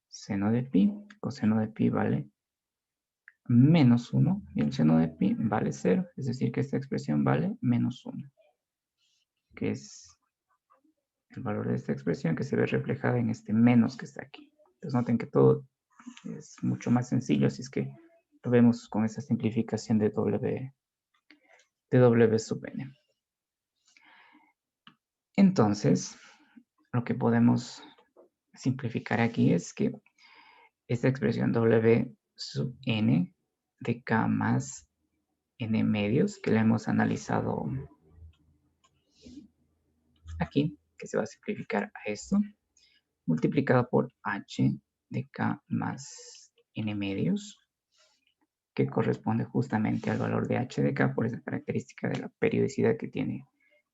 seno de pi. Coseno de pi vale menos 1 y el seno de pi vale 0. Es decir, que esta expresión vale menos 1, que es el valor de esta expresión que se ve reflejada en este menos que está aquí. Entonces noten que todo es mucho más sencillo si es que lo vemos con esa simplificación de W sub n. Entonces, lo que podemos simplificar aquí es que esta expresión W sub n de k más n medios, que la hemos analizado aquí, que se va a simplificar a esto, multiplicado por h de k más n medios, que corresponde justamente al valor de h de k por esa característica de la periodicidad que tiene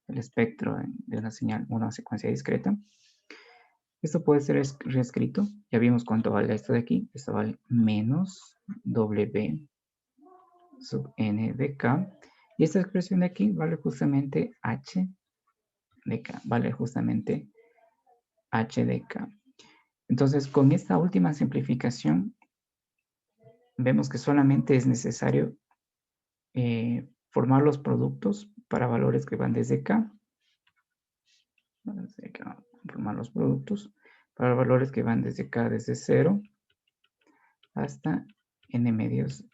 el espectro de una señal, una secuencia discreta. Esto puede ser reescrito. Ya vimos cuánto vale esto de aquí. Esto vale menos W sub n de k. Y esta expresión de aquí vale justamente h de k. Vale justamente h de k. Entonces, con esta última simplificación, vemos que solamente es necesario formar los productos para valores que van desde k. Formar los productos para valores que van desde k, desde 0 hasta n medios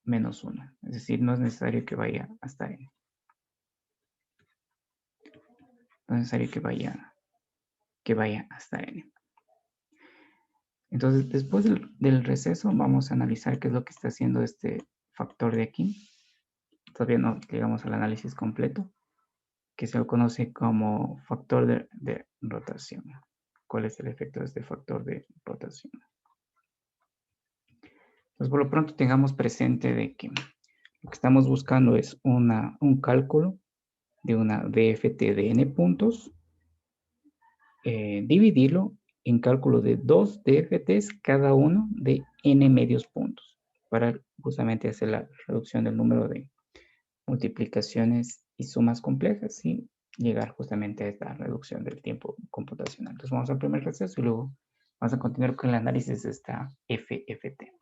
menos 1. Es decir, no es necesario que vaya hasta n. No es necesario que vaya hasta n. Entonces, después del receso, vamos a analizar qué es lo que está haciendo este factor de aquí. Todavía no llegamos al análisis completo, que se lo conoce como factor de rotación. ¿Cuál es el efecto de este factor de rotación? Pues por lo pronto tengamos presente de que lo que estamos buscando es un cálculo de una DFT de n puntos, dividirlo en cálculo de 2 DFTs, cada uno de n medios puntos, para justamente hacer la reducción del número de multiplicaciones y sumas complejas y llegar justamente a esta reducción del tiempo computacional. Entonces vamos al primer receso y luego vamos a continuar con el análisis de esta FFT.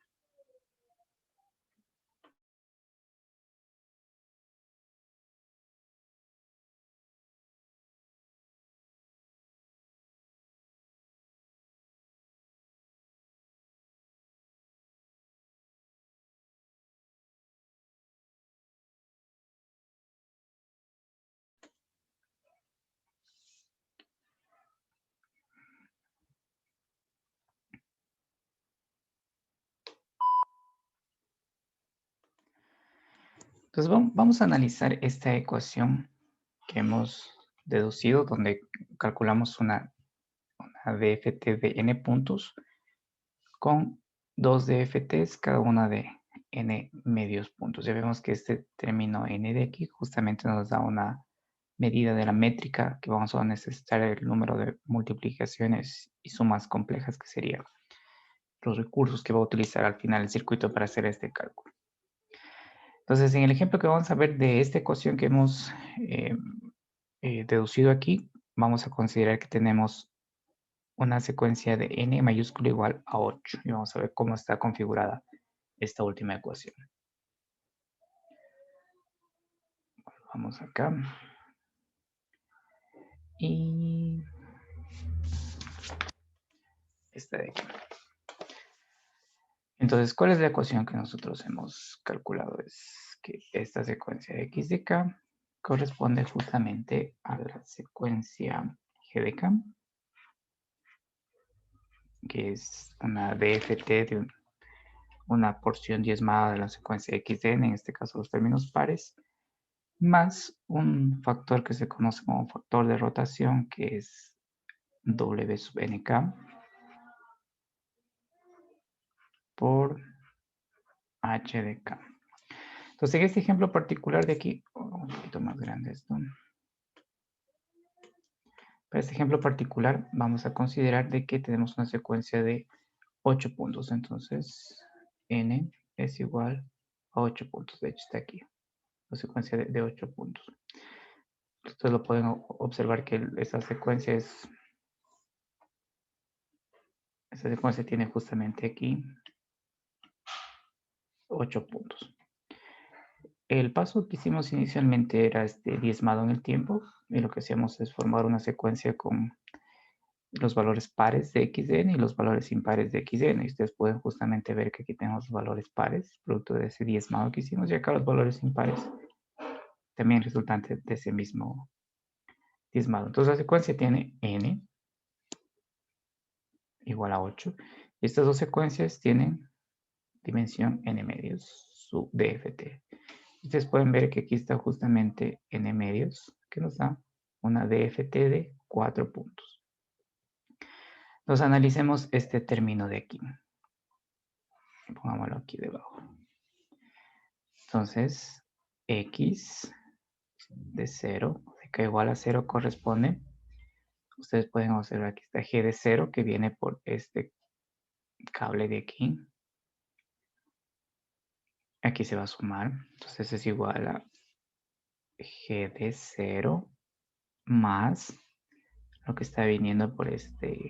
Entonces vamos a analizar esta ecuación que hemos deducido, donde calculamos una DFT de n puntos con 2 DFTs, cada una de n medios puntos. Ya vemos que este término n de aquí justamente nos da una medida de la métrica que vamos a necesitar, el número de multiplicaciones y sumas complejas, que serían los recursos que va a utilizar al final el circuito para hacer este cálculo. Entonces, en el ejemplo que vamos a ver de esta ecuación que hemos deducido aquí, vamos a considerar que tenemos una secuencia de n mayúscula igual a 8. Y vamos a ver cómo está configurada esta última ecuación. Vamos acá. Y esta de aquí. Entonces, ¿cuál es la ecuación que nosotros hemos calculado? Es que esta secuencia de x de k corresponde justamente a la secuencia g de k, que es una DFT de una porción diezmada de la secuencia x de n, en este caso los términos pares, más un factor que se conoce como factor de rotación, que es W sub nk, por h de k. Entonces, en este ejemplo particular de aquí, un poquito más grande esto. Para este ejemplo particular, vamos a considerar de que tenemos una secuencia de 8 puntos. Entonces, n es igual a 8 puntos. De hecho, está aquí. La secuencia de 8 puntos. Ustedes lo pueden observar que esa secuencia tiene justamente aquí 8 puntos. El paso que hicimos inicialmente era diezmado en el tiempo, y lo que hacíamos es formar una secuencia con los valores pares de xn y los valores impares de xn. Y ustedes pueden justamente ver que aquí tenemos los valores pares, producto de ese diezmado que hicimos, y acá los valores impares, también resultantes de ese mismo diezmado. Entonces la secuencia tiene n igual a 8. Y estas dos secuencias tienen dimensión n medios, su DFT. Ustedes pueden ver que aquí está justamente n medios, que nos da una DFT de 4 puntos. Entonces analicemos este término de aquí. Pongámoslo aquí debajo. Entonces, x de 0, que igual a 0 corresponde. Ustedes pueden observar que está g de 0, que viene por este cable de aquí. Aquí se va a sumar. Entonces es igual a g de 0 más lo que está viniendo por este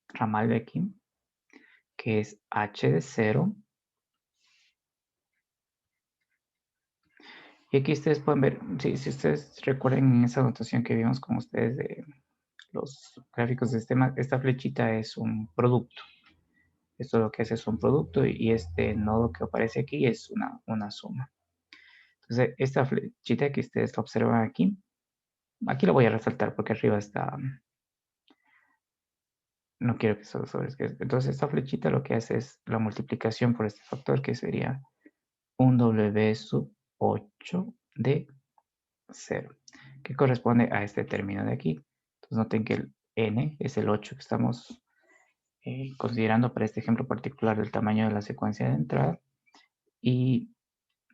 ramal de aquí, que es h de 0. Y aquí ustedes pueden ver, si ustedes recuerden en esa notación que vimos con ustedes de los gráficos de esta flechita es un producto. Esto lo que hace es un producto y este nodo que aparece aquí es una suma. Entonces, esta flechita que ustedes observan aquí lo voy a resaltar porque arriba está, no quiero que solo sobresque. Entonces, esta flechita lo que hace es la multiplicación por este factor, que sería un W sub 8 de 0, que corresponde a este término de aquí. Entonces, noten que el n es el 8 que estamos considerando para este ejemplo particular del tamaño de la secuencia de entrada, y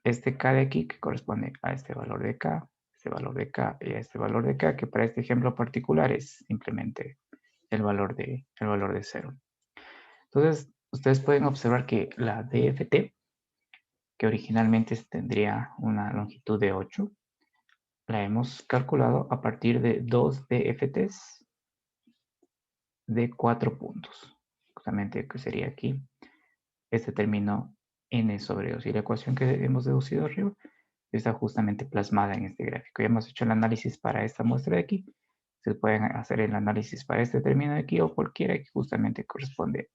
este k de aquí que corresponde a este valor de k, este valor de k y a este valor de k, que para este ejemplo particular es simplemente el valor de 0. Entonces, ustedes pueden observar que la DFT, que originalmente tendría una longitud de 8, la hemos calculado a partir de 2 DFTs de 4 puntos. Justamente que sería aquí este término n sobre 2. Y la ecuación que hemos deducido arriba está justamente plasmada en este gráfico. Ya hemos hecho el análisis para esta muestra de aquí. Se pueden hacer el análisis para este término de aquí o cualquiera que justamente corresponde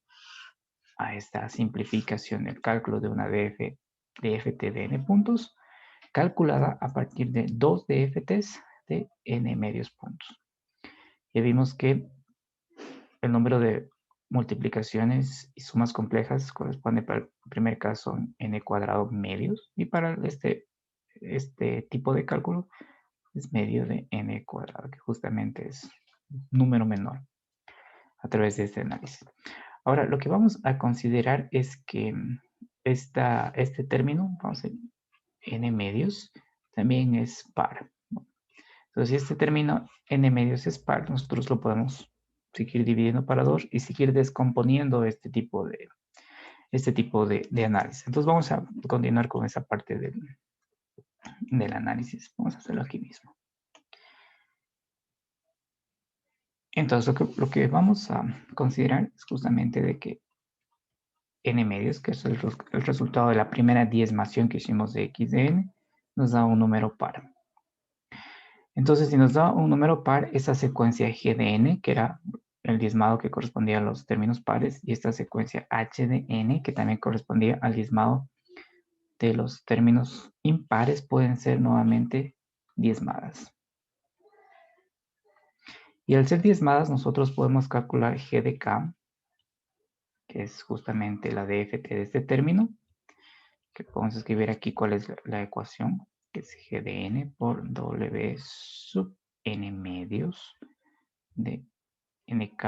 a esta simplificación del cálculo de una DFT de n puntos, calculada a partir de 2 DFTs de n medios puntos. Ya vimos que el número de multiplicaciones y sumas complejas corresponde para el primer caso n cuadrado medios, y para este tipo de cálculo es medio de n cuadrado, que justamente es número menor a través de este análisis. Ahora, lo que vamos a considerar es que este término, vamos a decir, n medios, también es par. Entonces, si este término n medios es par, nosotros lo podemos seguir dividiendo para 2 y seguir descomponiendo este tipo de análisis. Entonces, vamos a continuar con esa parte del análisis. Vamos a hacerlo aquí mismo. Entonces, lo que vamos a considerar es justamente de que n medios, que es el resultado de la primera diezmación que hicimos de x de n, nos da un número par. Entonces, si nos da un número par, esa secuencia g de n, que era el diezmado que correspondía a los términos pares, y esta secuencia h de n, que también correspondía al diezmado de los términos impares, pueden ser nuevamente diezmadas. Y al ser diezmadas, nosotros podemos calcular g de k, que es justamente la DFT de este término, que podemos escribir aquí cuál es la ecuación, que es g de n por w sub n medios de nk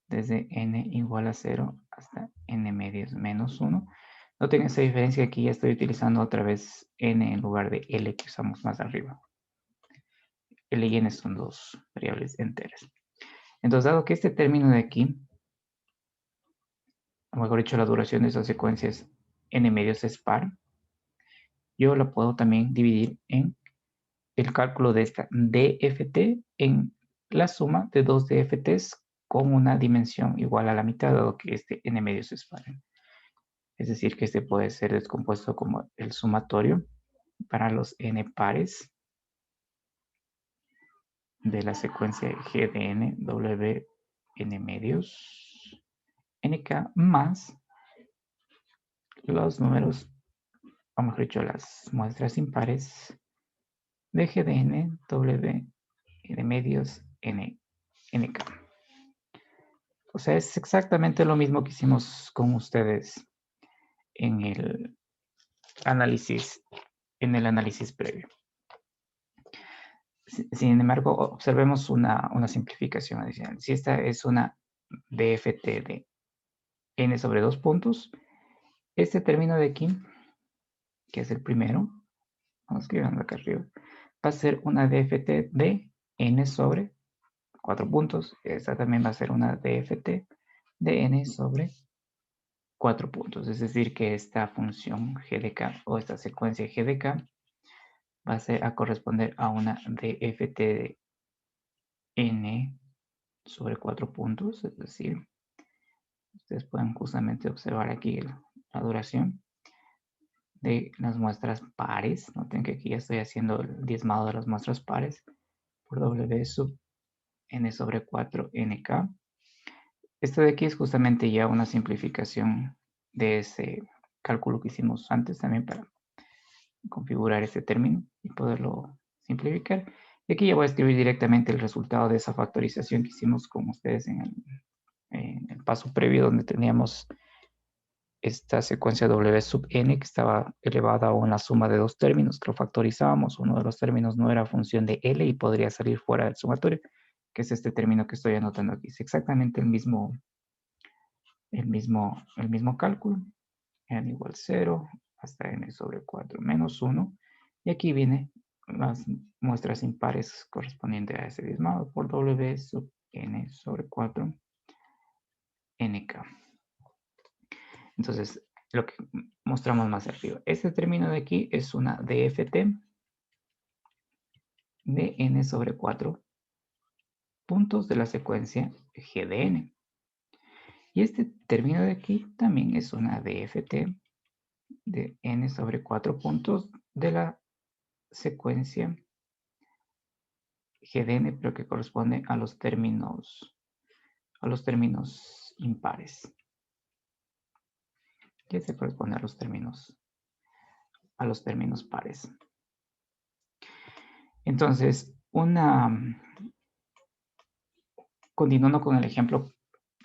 desde n igual a 0 hasta n medios menos 1. Noten esa diferencia, aquí ya estoy utilizando otra vez n en lugar de l que usamos más arriba. L y n son dos variables enteras. Entonces, dado que este término de aquí, o mejor dicho, la duración de esas secuencias n medios es par, yo la puedo también dividir en el cálculo de esta dft en la suma de dos dft's con una dimensión igual a la mitad, dado que este n medios es par. Es decir, que este puede ser descompuesto como el sumatorio para los n pares de la secuencia g de n, w, n medios, nk más los números, o mejor dicho, las muestras impares de g de n, w, n medios, nk. O sea, es exactamente lo mismo que hicimos con ustedes en el análisis, previo. Sin embargo, observemos una simplificación adicional. Si esta es una dft de n sobre 2 puntos, este término de aquí, que es el primero, vamos escribiendo acá arriba, va a ser una dft de n sobre 4 puntos. Esta también va a ser una dft de n sobre 4 puntos. Es decir, que esta función g de k o esta secuencia g de k va a corresponder a una dft de n sobre 4 puntos. Es decir, ustedes pueden justamente observar aquí la duración de las muestras pares. Noten que aquí ya estoy haciendo el diezmado de las muestras pares por w sub n sobre 4 nk. Esto de aquí es justamente ya una simplificación de ese cálculo que hicimos antes también para configurar este término y poderlo simplificar. Y aquí ya voy a escribir directamente el resultado de esa factorización que hicimos con ustedes en el paso previo, donde teníamos esta secuencia w sub n que estaba elevada a una suma de dos términos que lo factorizábamos. Uno de los términos no era función de L y podría salir fuera del sumatorio, que es este término que estoy anotando aquí. Es exactamente el mismo cálculo. N igual 0 hasta n sobre 4 menos 1. Y aquí viene las muestras impares correspondientes a ese diezmado por w sub n sobre 4 nk. Entonces, lo que mostramos más arriba. Este término de aquí es una dft de n sobre 4 puntos de la secuencia g de n. Y este término de aquí también es una dft de n sobre 4 puntos de la secuencia g de n, pero que corresponde a los términos impares. Que se corresponde a los términos pares. Entonces, continuando con el ejemplo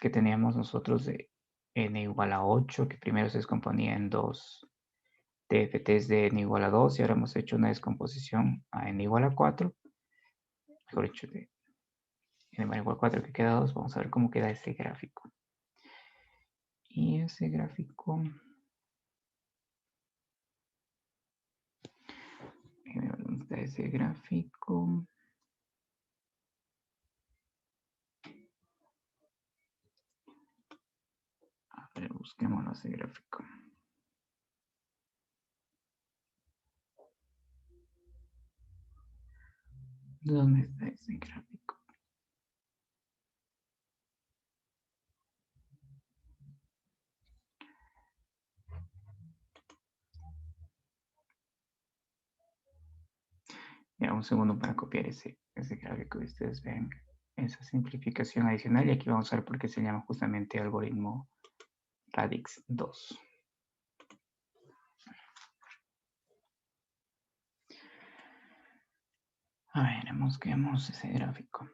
que teníamos nosotros de n igual a 8, que primero se descomponía en dos dfts de n igual a 2, y ahora hemos hecho una descomposición a n igual a 4, mejor dicho, de n igual a 4 que queda 2. Vamos a ver cómo queda ese gráfico. Y ese gráfico, ¿dónde está ese gráfico? A ver, busquemos ese gráfico. ¿Dónde está ese gráfico? Ya, un segundo para copiar ese gráfico y ustedes ven esa simplificación adicional. Y aquí vamos a ver por qué se llama justamente algoritmo Radix 2. A ver, busquemos ese gráfico.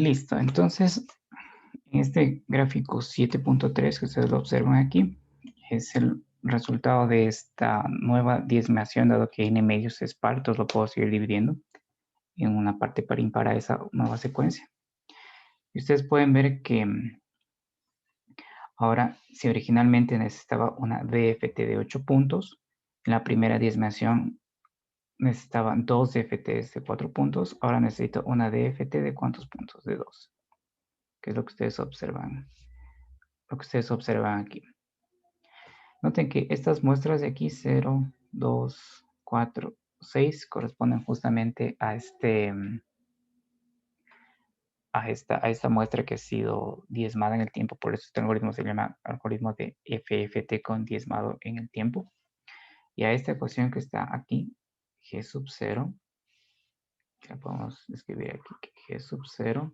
Listo, entonces en este gráfico 7.3 que ustedes lo observan aquí, es el resultado de esta nueva diezmación, dado que n medios es par, entonces lo puedo seguir dividiendo en una parte par impar a esa nueva secuencia. Y ustedes pueden ver que ahora, si originalmente necesitaba una DFT de 8 puntos, en la primera diezmación necesitaba 2 DFTs de 4 puntos, ahora necesito una DFT de ¿cuántos puntos? De 2, que es lo que ustedes observan. Lo que ustedes observan aquí. Noten que estas muestras de aquí, 0, 2, 4, 6, corresponden justamente a a esta muestra que ha sido diezmada en el tiempo. Por eso este algoritmo se llama algoritmo de FFT con diezmado en el tiempo. Y a esta ecuación que está aquí, G sub 0, la podemos escribir aquí, que G sub 0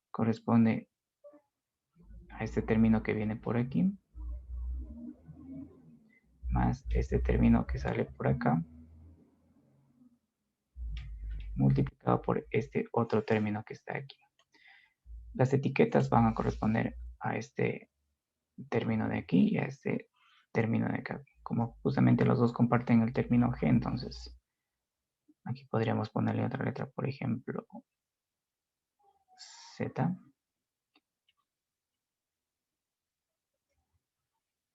corresponde a este término que viene por aquí, más este término que sale por acá, multiplicado por este otro término que está aquí. Las etiquetas van a corresponder a este término de aquí y a este término de acá. Como justamente los dos comparten el término G, entonces aquí podríamos ponerle otra letra, por ejemplo, Z.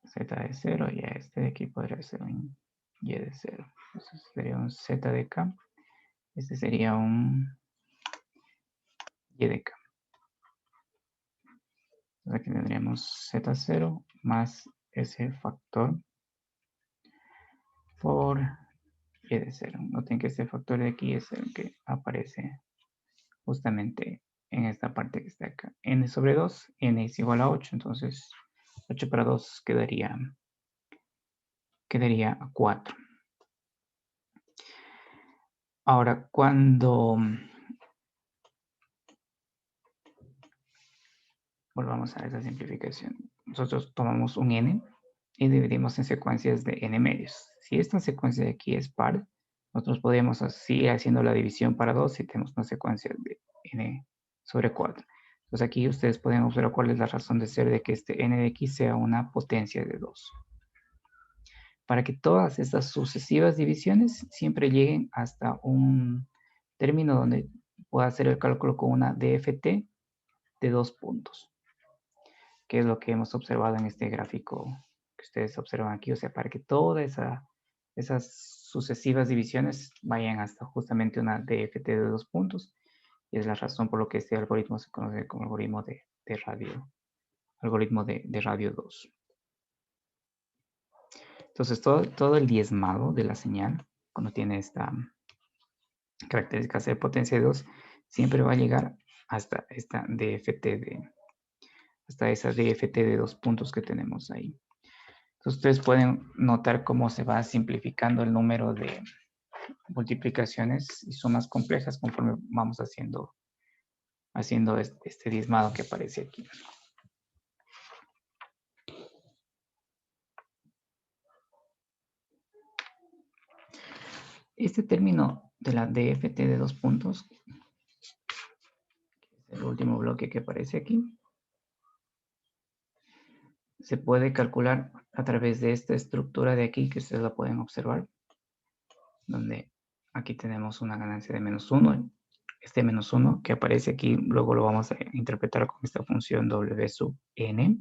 Z de 0 y a este de aquí podría ser un Y de 0. Entonces sería un Z de K. Este sería un Y de K. Entonces aquí tendríamos Z0 más ese factor por Y de 0. Noten que este factor de aquí es el que aparece justamente en esta parte que está acá. N sobre 2, N es igual a 8, entonces 8 para 2 quedaría 4. Ahora, cuando volvamos a esa simplificación, nosotros tomamos un N y dividimos en secuencias de N medios. Si esta secuencia de aquí es par, nosotros podríamos seguir haciendo la división para 2 si tenemos una secuencia de N sobre 4. Entonces aquí ustedes pueden observar cuál es la razón de ser de que este N de aquí sea una potencia de 2. Para que todas estas sucesivas divisiones siempre lleguen hasta un término donde pueda hacer el cálculo con una DFT de 2 puntos, que es lo que hemos observado en este gráfico que ustedes observan aquí. O sea, para que todas esas sucesivas divisiones vayan hasta justamente una DFT de 2 puntos. Y es la razón por lo que este algoritmo se conoce como algoritmo de radio, algoritmo de radio 2. Entonces, todo el diezmado de la señal, cuando tiene esta característica de potencia de 2, siempre va a llegar hasta esta DFT hasta esa DFT de 2 puntos que tenemos ahí. Entonces, ustedes pueden notar cómo se va simplificando el número de multiplicaciones y sumas complejas conforme vamos haciendo este diezmado que aparece aquí. Este término de la DFT de 2 puntos, el último bloque que aparece aquí, se puede calcular a través de esta estructura de aquí que ustedes la pueden observar, donde aquí tenemos una ganancia de menos 1. Este menos 1 que aparece aquí, luego lo vamos a interpretar con esta función W sub n.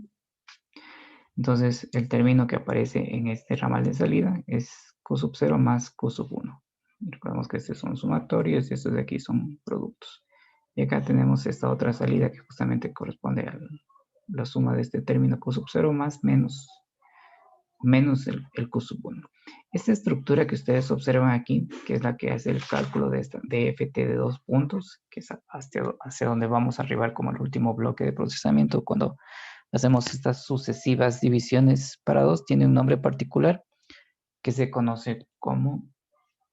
Entonces, el término que aparece en este ramal de salida es Q sub 0 más Q sub 1. Recordemos que estos son sumatorios y estos de aquí son productos. Y acá tenemos esta otra salida que justamente corresponde a la suma de este término Q sub 0 más menos el Q sub 1. Esta estructura que ustedes observan aquí, que es la que hace el cálculo de esta DFT de 2 puntos, que es hacia donde vamos a arribar como el último bloque de procesamiento cuando hacemos estas sucesivas divisiones para 2, tiene un nombre particular que se conoce como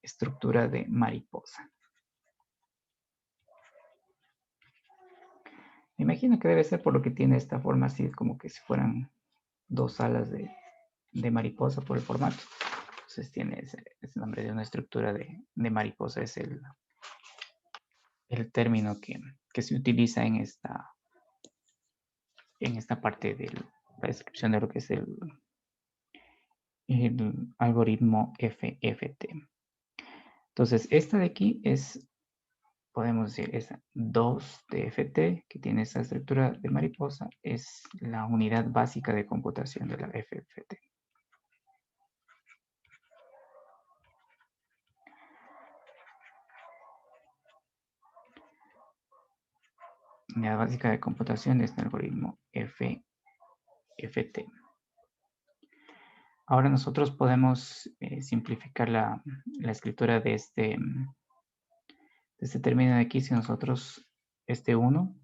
estructura de mariposa. Me imagino que debe ser por lo que tiene esta forma así, como que si fueran 2 alas de mariposa por el formato. Entonces tiene ese nombre de una estructura de mariposa, es el término que se utiliza en esta parte de la descripción de lo que es el algoritmo FFT. Entonces, esta de aquí es, podemos decir, es 2DFT, que tiene esta estructura de mariposa, es la unidad básica de computación de la FFT. Unidad básica de computación de este algoritmo FFT. Ahora nosotros podemos simplificar la escritura de este término de aquí. Si nosotros este 1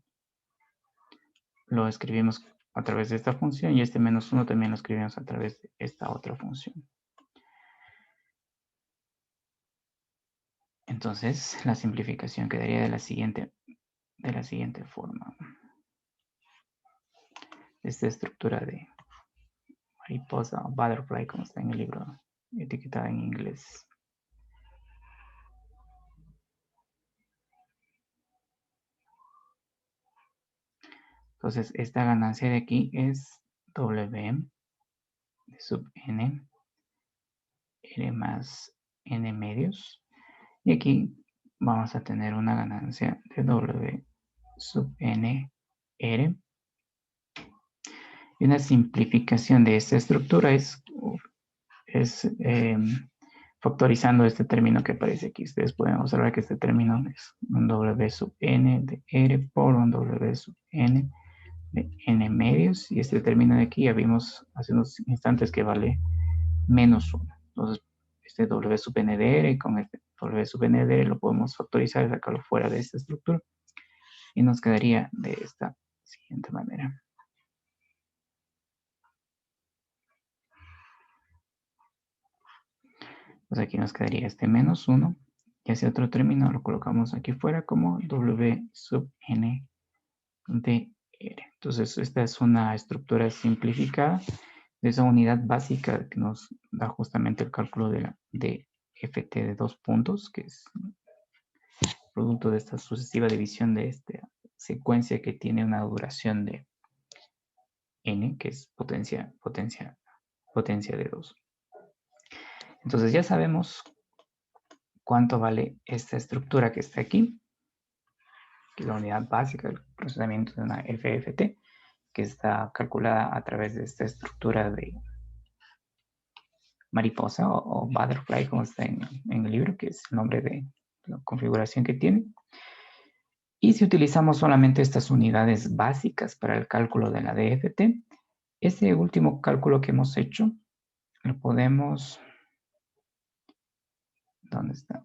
lo escribimos a través de esta función y este menos 1 también lo escribimos a través de esta otra función. Entonces la simplificación quedaría de la siguiente forma. Esta estructura de mariposa o butterfly, como está en el libro etiquetada en inglés. Entonces, esta ganancia de aquí es W de sub n, r más n medios. Y aquí vamos a tener una ganancia de W sub n, r. Y una simplificación de esta estructura es factorizando este término que aparece aquí. Ustedes pueden observar que este término es un W sub n de r por un W sub n de n medios. Y este término de aquí ya vimos hace unos instantes que vale menos 1. Entonces, este W sub n de r con este W sub n de r lo podemos factorizar y sacarlo fuera de esta estructura. Y nos quedaría de esta siguiente manera. Pues aquí nos quedaría este menos 1. Y ese otro término lo colocamos aquí fuera como W sub n de r. Entonces, esta es una estructura simplificada de esa unidad básica que nos da justamente el cálculo de la FT de 2 puntos, que es producto de esta sucesiva división de esta secuencia que tiene una duración de n, que es potencia de 2. Entonces ya sabemos cuánto vale esta estructura que está aquí, que es la unidad básica del procesamiento de una FFT, que está calculada a través de esta estructura de mariposa o butterfly, como está en el libro, que es el nombre de la configuración que tiene. Y si utilizamos solamente estas unidades básicas para el cálculo de la DFT, este último cálculo que hemos hecho, lo podemos... ¿Dónde está?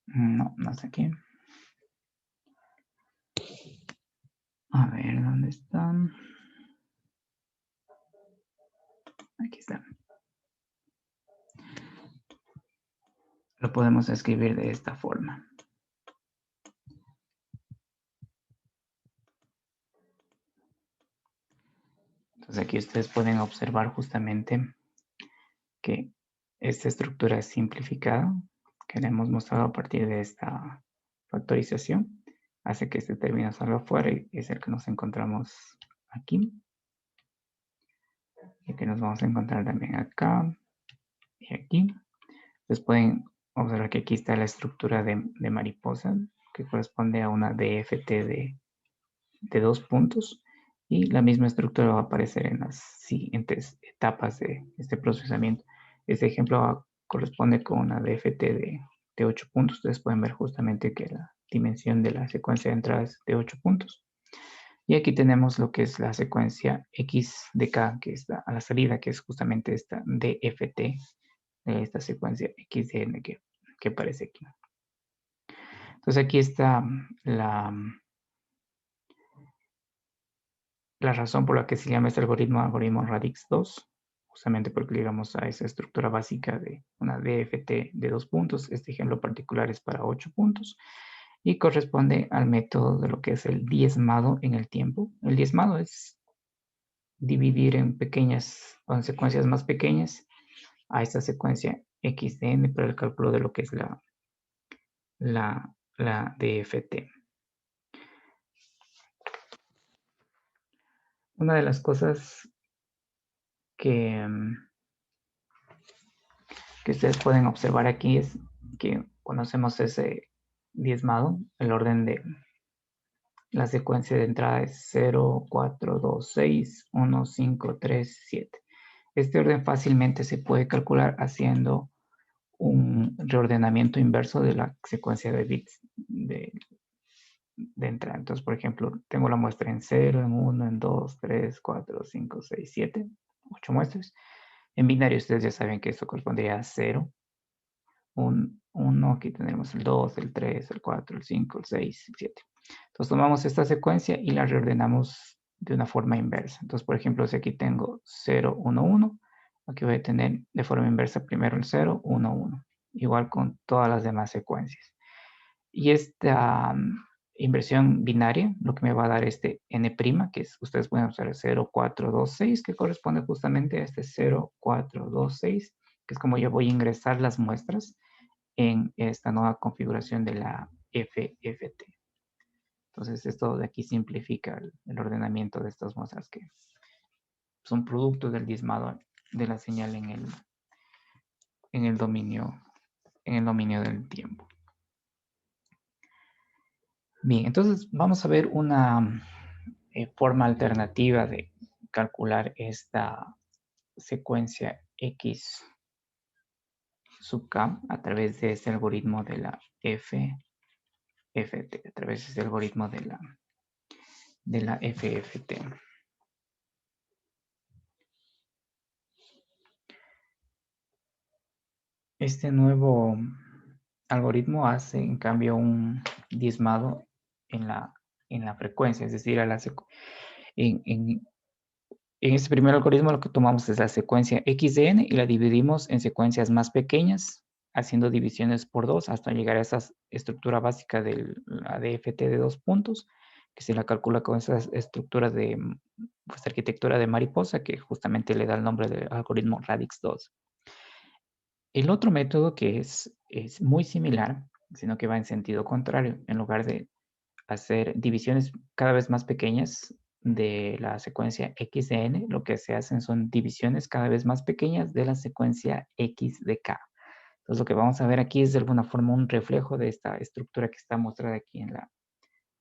No, no está aquí. A ver, ¿dónde están? Aquí está. Lo podemos escribir de esta forma. Entonces aquí ustedes pueden observar justamente que esta estructura es simplificada, que le hemos mostrado a partir de esta factorización, hace que este término salga fuera y es el que nos encontramos aquí. Y que nos vamos a encontrar también acá y aquí. Entonces pueden observar que aquí está la estructura de mariposa, que corresponde a una DFT de 2 puntos. Y la misma estructura va a aparecer en las siguientes etapas de este procesamiento. Este ejemplo corresponde con una DFT de 8 puntos. Ustedes pueden ver justamente que la dimensión de la secuencia de entradas es de 8 puntos. Y aquí tenemos lo que es la secuencia X de K, que está a la salida, que es justamente esta DFT, de esta secuencia XDN que aparece aquí. Entonces aquí está la razón por la que se llama este algoritmo Radix 2, justamente porque llegamos a esa estructura básica de una DFT de 2 puntos. Este ejemplo particular es para 8 puntos y corresponde al método de lo que es el diezmado en el tiempo. El diezmado es dividir en secuencias más pequeñas a esta secuencia XN para el cálculo de lo que es la DFT. Una de las cosas que, que ustedes pueden observar aquí es que cuando hacemos ese diezmado, el orden de la secuencia de entrada es 0, 4, 2, 6, 1, 5, 3, 7. Este orden fácilmente se puede calcular haciendo un reordenamiento inverso de la secuencia de bits de entrada. Entonces, por ejemplo, tengo la muestra en 0, en 1, en 2, 3, 4, 5, 6, 7, 8 muestras. En binario ustedes ya saben que esto correspondería a 0, 1, aquí tenemos el 2, el 3, el 4, el 5, el 6, el 7. Entonces tomamos esta secuencia y la reordenamos de una forma inversa. Entonces, por ejemplo, si aquí tengo 0, 1, 1, aquí voy a tener de forma inversa primero el 0, 1, 1. Igual con todas las demás secuencias. Y esta inversión binaria, lo que me va a dar este n', que es, ustedes pueden usar el 0, 4, 2, 6, que corresponde justamente a este 0, 4, 2, 6, que es como yo voy a ingresar las muestras en esta nueva configuración de la FFT. Entonces esto de aquí simplifica el ordenamiento de estas muestras que son producto del diezmado de la señal en el dominio del tiempo. Bien, entonces vamos a ver una forma alternativa de calcular esta secuencia X sub K a través de este algoritmo de la FFT, a través de este algoritmo de la FFT. Este nuevo algoritmo hace, en cambio, un diezmado en la frecuencia, es decir, en este primer algoritmo lo que tomamos es la secuencia X de n y la dividimos en secuencias más pequeñas, haciendo divisiones por 2 hasta llegar a esa estructura básica de la DFT de 2 puntos, que se la calcula con esa estructura de pues, arquitectura de mariposa, que justamente le da el nombre del algoritmo Radix 2. El otro método que es muy similar, sino que va en sentido contrario. En lugar de hacer divisiones cada vez más pequeñas de la secuencia X de n, lo que se hacen son divisiones cada vez más pequeñas de la secuencia X de K. Entonces lo que vamos a ver aquí es de alguna forma un reflejo de esta estructura que está mostrada aquí en la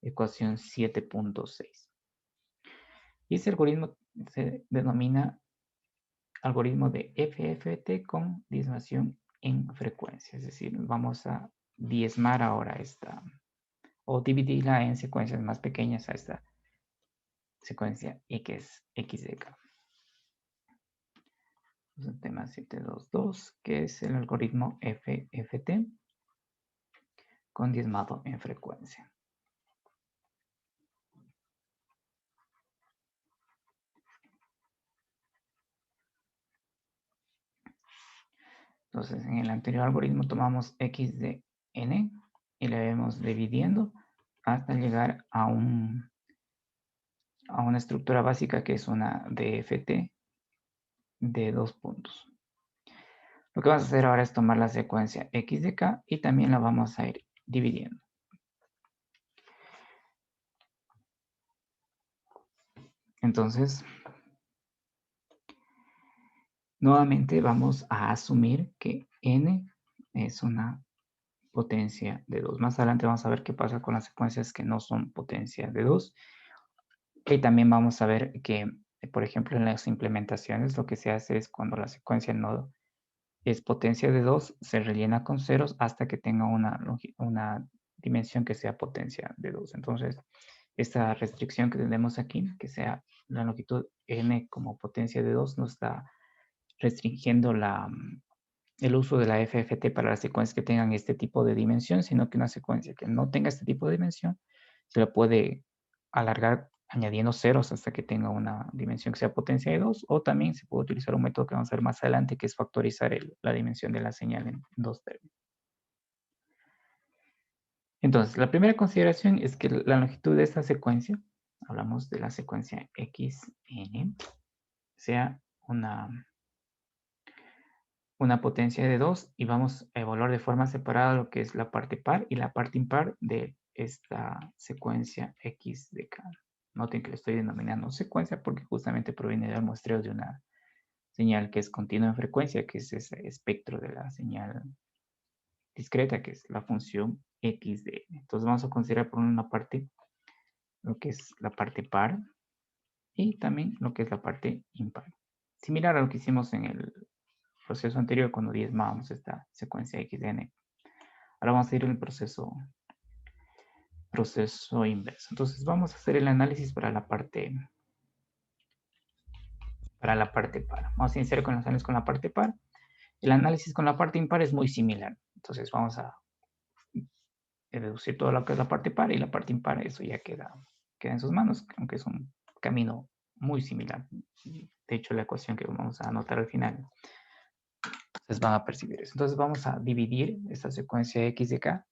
ecuación 7.6. Y ese algoritmo se denomina algoritmo de FFT con diezmación en frecuencia. Es decir, vamos a diezmar ahora esta, o dividirla en secuencias más pequeñas a esta secuencia X de K. El tema 722, que es el algoritmo FFT con diezmado en frecuencia. Entonces, en el anterior algoritmo tomamos X de n y le vamos dividiendo hasta llegar a una estructura básica que es una DFT de 2 puntos. Lo que vamos a hacer ahora es tomar la secuencia X de K y también la vamos a ir dividiendo. Entonces, nuevamente vamos a asumir que n es una potencia de 2. Más adelante vamos a ver qué pasa con las secuencias que no son potencia de 2. Y también vamos a ver que, por ejemplo, en las implementaciones lo que se hace es cuando la secuencia no es potencia de 2, se rellena con ceros hasta que tenga una dimensión que sea potencia de 2. Entonces, esta restricción que tenemos aquí, que sea la longitud n como potencia de 2, nos está restringiendo el uso de la FFT para las secuencias que tengan este tipo de dimensión, sino que una secuencia que no tenga este tipo de dimensión se la puede alargar añadiendo ceros hasta que tenga una dimensión que sea potencia de 2, o también se puede utilizar un método que vamos a ver más adelante, que es factorizar la dimensión de la señal en 2 términos. Entonces, la primera consideración es que la longitud de esta secuencia, hablamos de la secuencia XN, sea una potencia de 2 y vamos a evaluar de forma separada lo que es la parte par y la parte impar de esta secuencia x de k. Noten que le estoy denominando secuencia porque justamente proviene del muestreo de una señal que es continua en frecuencia, que es ese espectro de la señal discreta, que es la función x de n. Entonces vamos a considerar por una parte lo que es la parte par y también lo que es la parte impar. Similar a lo que hicimos en el proceso anterior cuando diezmábamos esta secuencia x de n. Ahora vamos a ir al proceso inverso. Entonces vamos a hacer el análisis para la parte par. Vamos a iniciar con el análisis con la parte par. El análisis con la parte impar es muy similar. Entonces vamos a deducir todo lo que es la parte par y la parte impar, eso ya queda en sus manos, aunque es un camino muy similar. De hecho, la ecuación que vamos a anotar al final, ustedes van a percibir eso. Entonces vamos a dividir esta secuencia x de k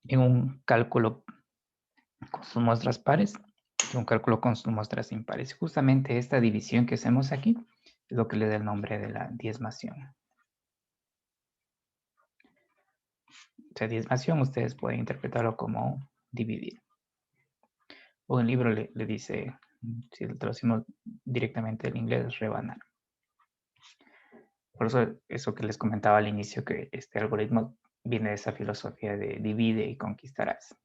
en un cálculo con sus muestras pares y un cálculo con sus muestras impares. Justamente esta división que hacemos aquí es lo que le da el nombre de la diezmación. O sea, diezmación ustedes pueden interpretarlo como dividir. O el libro le dice, si lo traducimos directamente al inglés, rebanar. Por eso que les comentaba al inicio, que este algoritmo viene de esa filosofía de divide y conquistarás.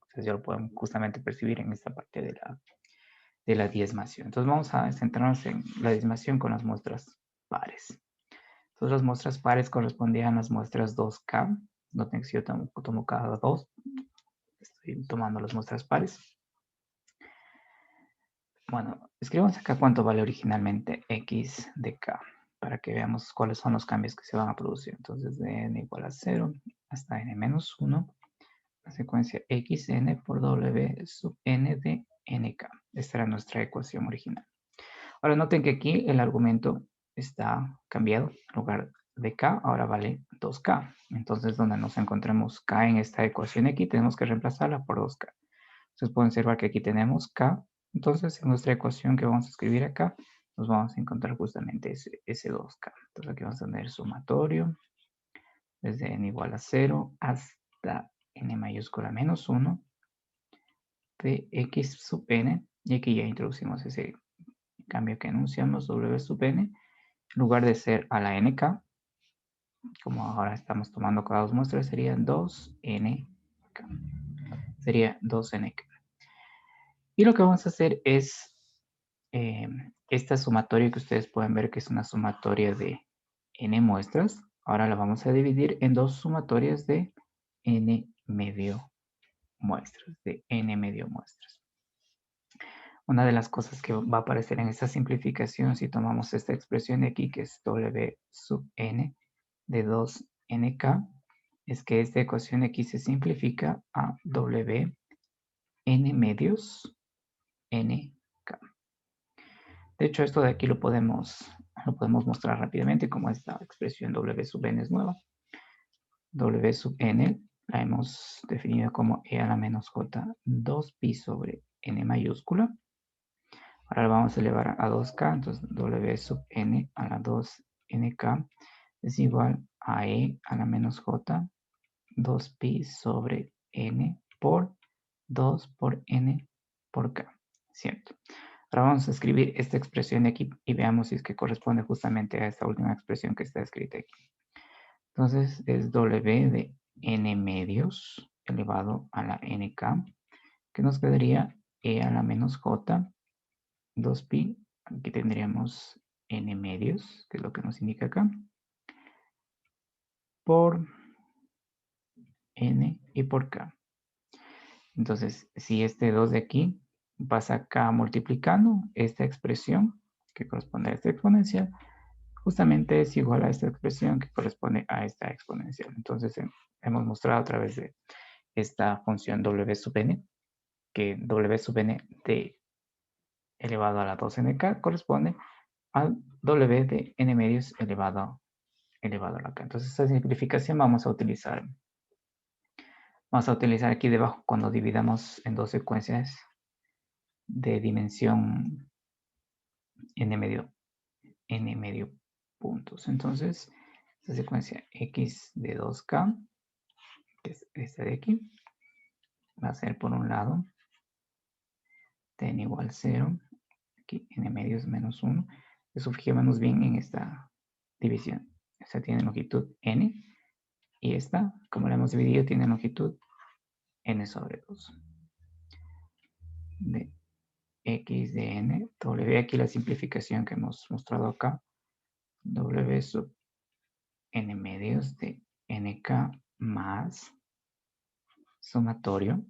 Entonces ya lo podemos justamente percibir en esta parte de la diezmación. Entonces vamos a centrarnos en la diezmación con las muestras pares. Entonces las muestras pares correspondían a las muestras 2K. Noten que si yo tomo cada 2, estoy tomando las muestras pares. Bueno, escribamos acá cuánto vale originalmente x de k, para que veamos cuáles son los cambios que se van a producir. Entonces, de n igual a 0 hasta n menos 1, la secuencia xn por w sub n de nk. Esta era nuestra ecuación original. Ahora noten que aquí el argumento está cambiado. En lugar de k, ahora vale 2k. Entonces, donde nos encontremos k en esta ecuación aquí, tenemos que reemplazarla por 2k. Entonces pueden observar que aquí tenemos k. Entonces, en nuestra ecuación que vamos a escribir acá, nos vamos a encontrar justamente ese 2k. Entonces, aquí vamos a tener sumatorio desde n igual a 0 hasta n mayúscula menos 1 de x sub n. Y aquí ya introducimos ese cambio que enunciamos, w sub n, en lugar de ser a la nk, como ahora estamos tomando cada dos muestras, sería 2nk. Sería 2nk. Y lo que vamos a hacer es esta sumatoria que ustedes pueden ver que es una sumatoria de n muestras. Ahora la vamos a dividir en dos sumatorias de n medio muestras, Una de las cosas que va a aparecer en esta simplificación, si tomamos esta expresión de aquí, que es w sub n de 2nk, es que esta ecuación aquí se simplifica a w n medios nk. De hecho, esto de aquí lo podemos mostrar rápidamente como esta expresión w sub n es nueva. W sub n la hemos definido como e a la menos j 2pi sobre n mayúscula. Ahora la vamos a elevar a 2k, entonces w sub n a la 2nk es igual a e a la menos j 2pi sobre n por 2 por n por k, ¿cierto? Ahora vamos a escribir esta expresión de aquí y veamos si es que corresponde justamente a esta última expresión que está escrita aquí. Entonces es w de n medios elevado a la nk, que nos quedaría e a la menos j 2pi. Aquí tendríamos n medios, que es lo que nos indica acá, por n y por k. Entonces, si este 2 de aquí pasa acá multiplicando esta expresión que corresponde a esta exponencial, justamente es igual a esta expresión que corresponde a esta exponencial. Entonces, hemos mostrado a través de esta función w sub n, que w sub n de elevado a la 2nk corresponde al w de n medios elevado a la k. Entonces, esta simplificación vamos a utilizar aquí debajo cuando dividamos en dos secuencias de dimensión n medio n medio puntos. Entonces, esta secuencia x de 2k, que es esta de aquí, va a ser por un lado n igual 0, aquí n medios menos 1. Eso fijémonos bien en esta división. Esta tiene longitud n y esta, como la hemos dividido, tiene longitud n sobre 2. De x de n, w, aquí la simplificación que hemos mostrado acá, w sub n medios de nk más sumatorio.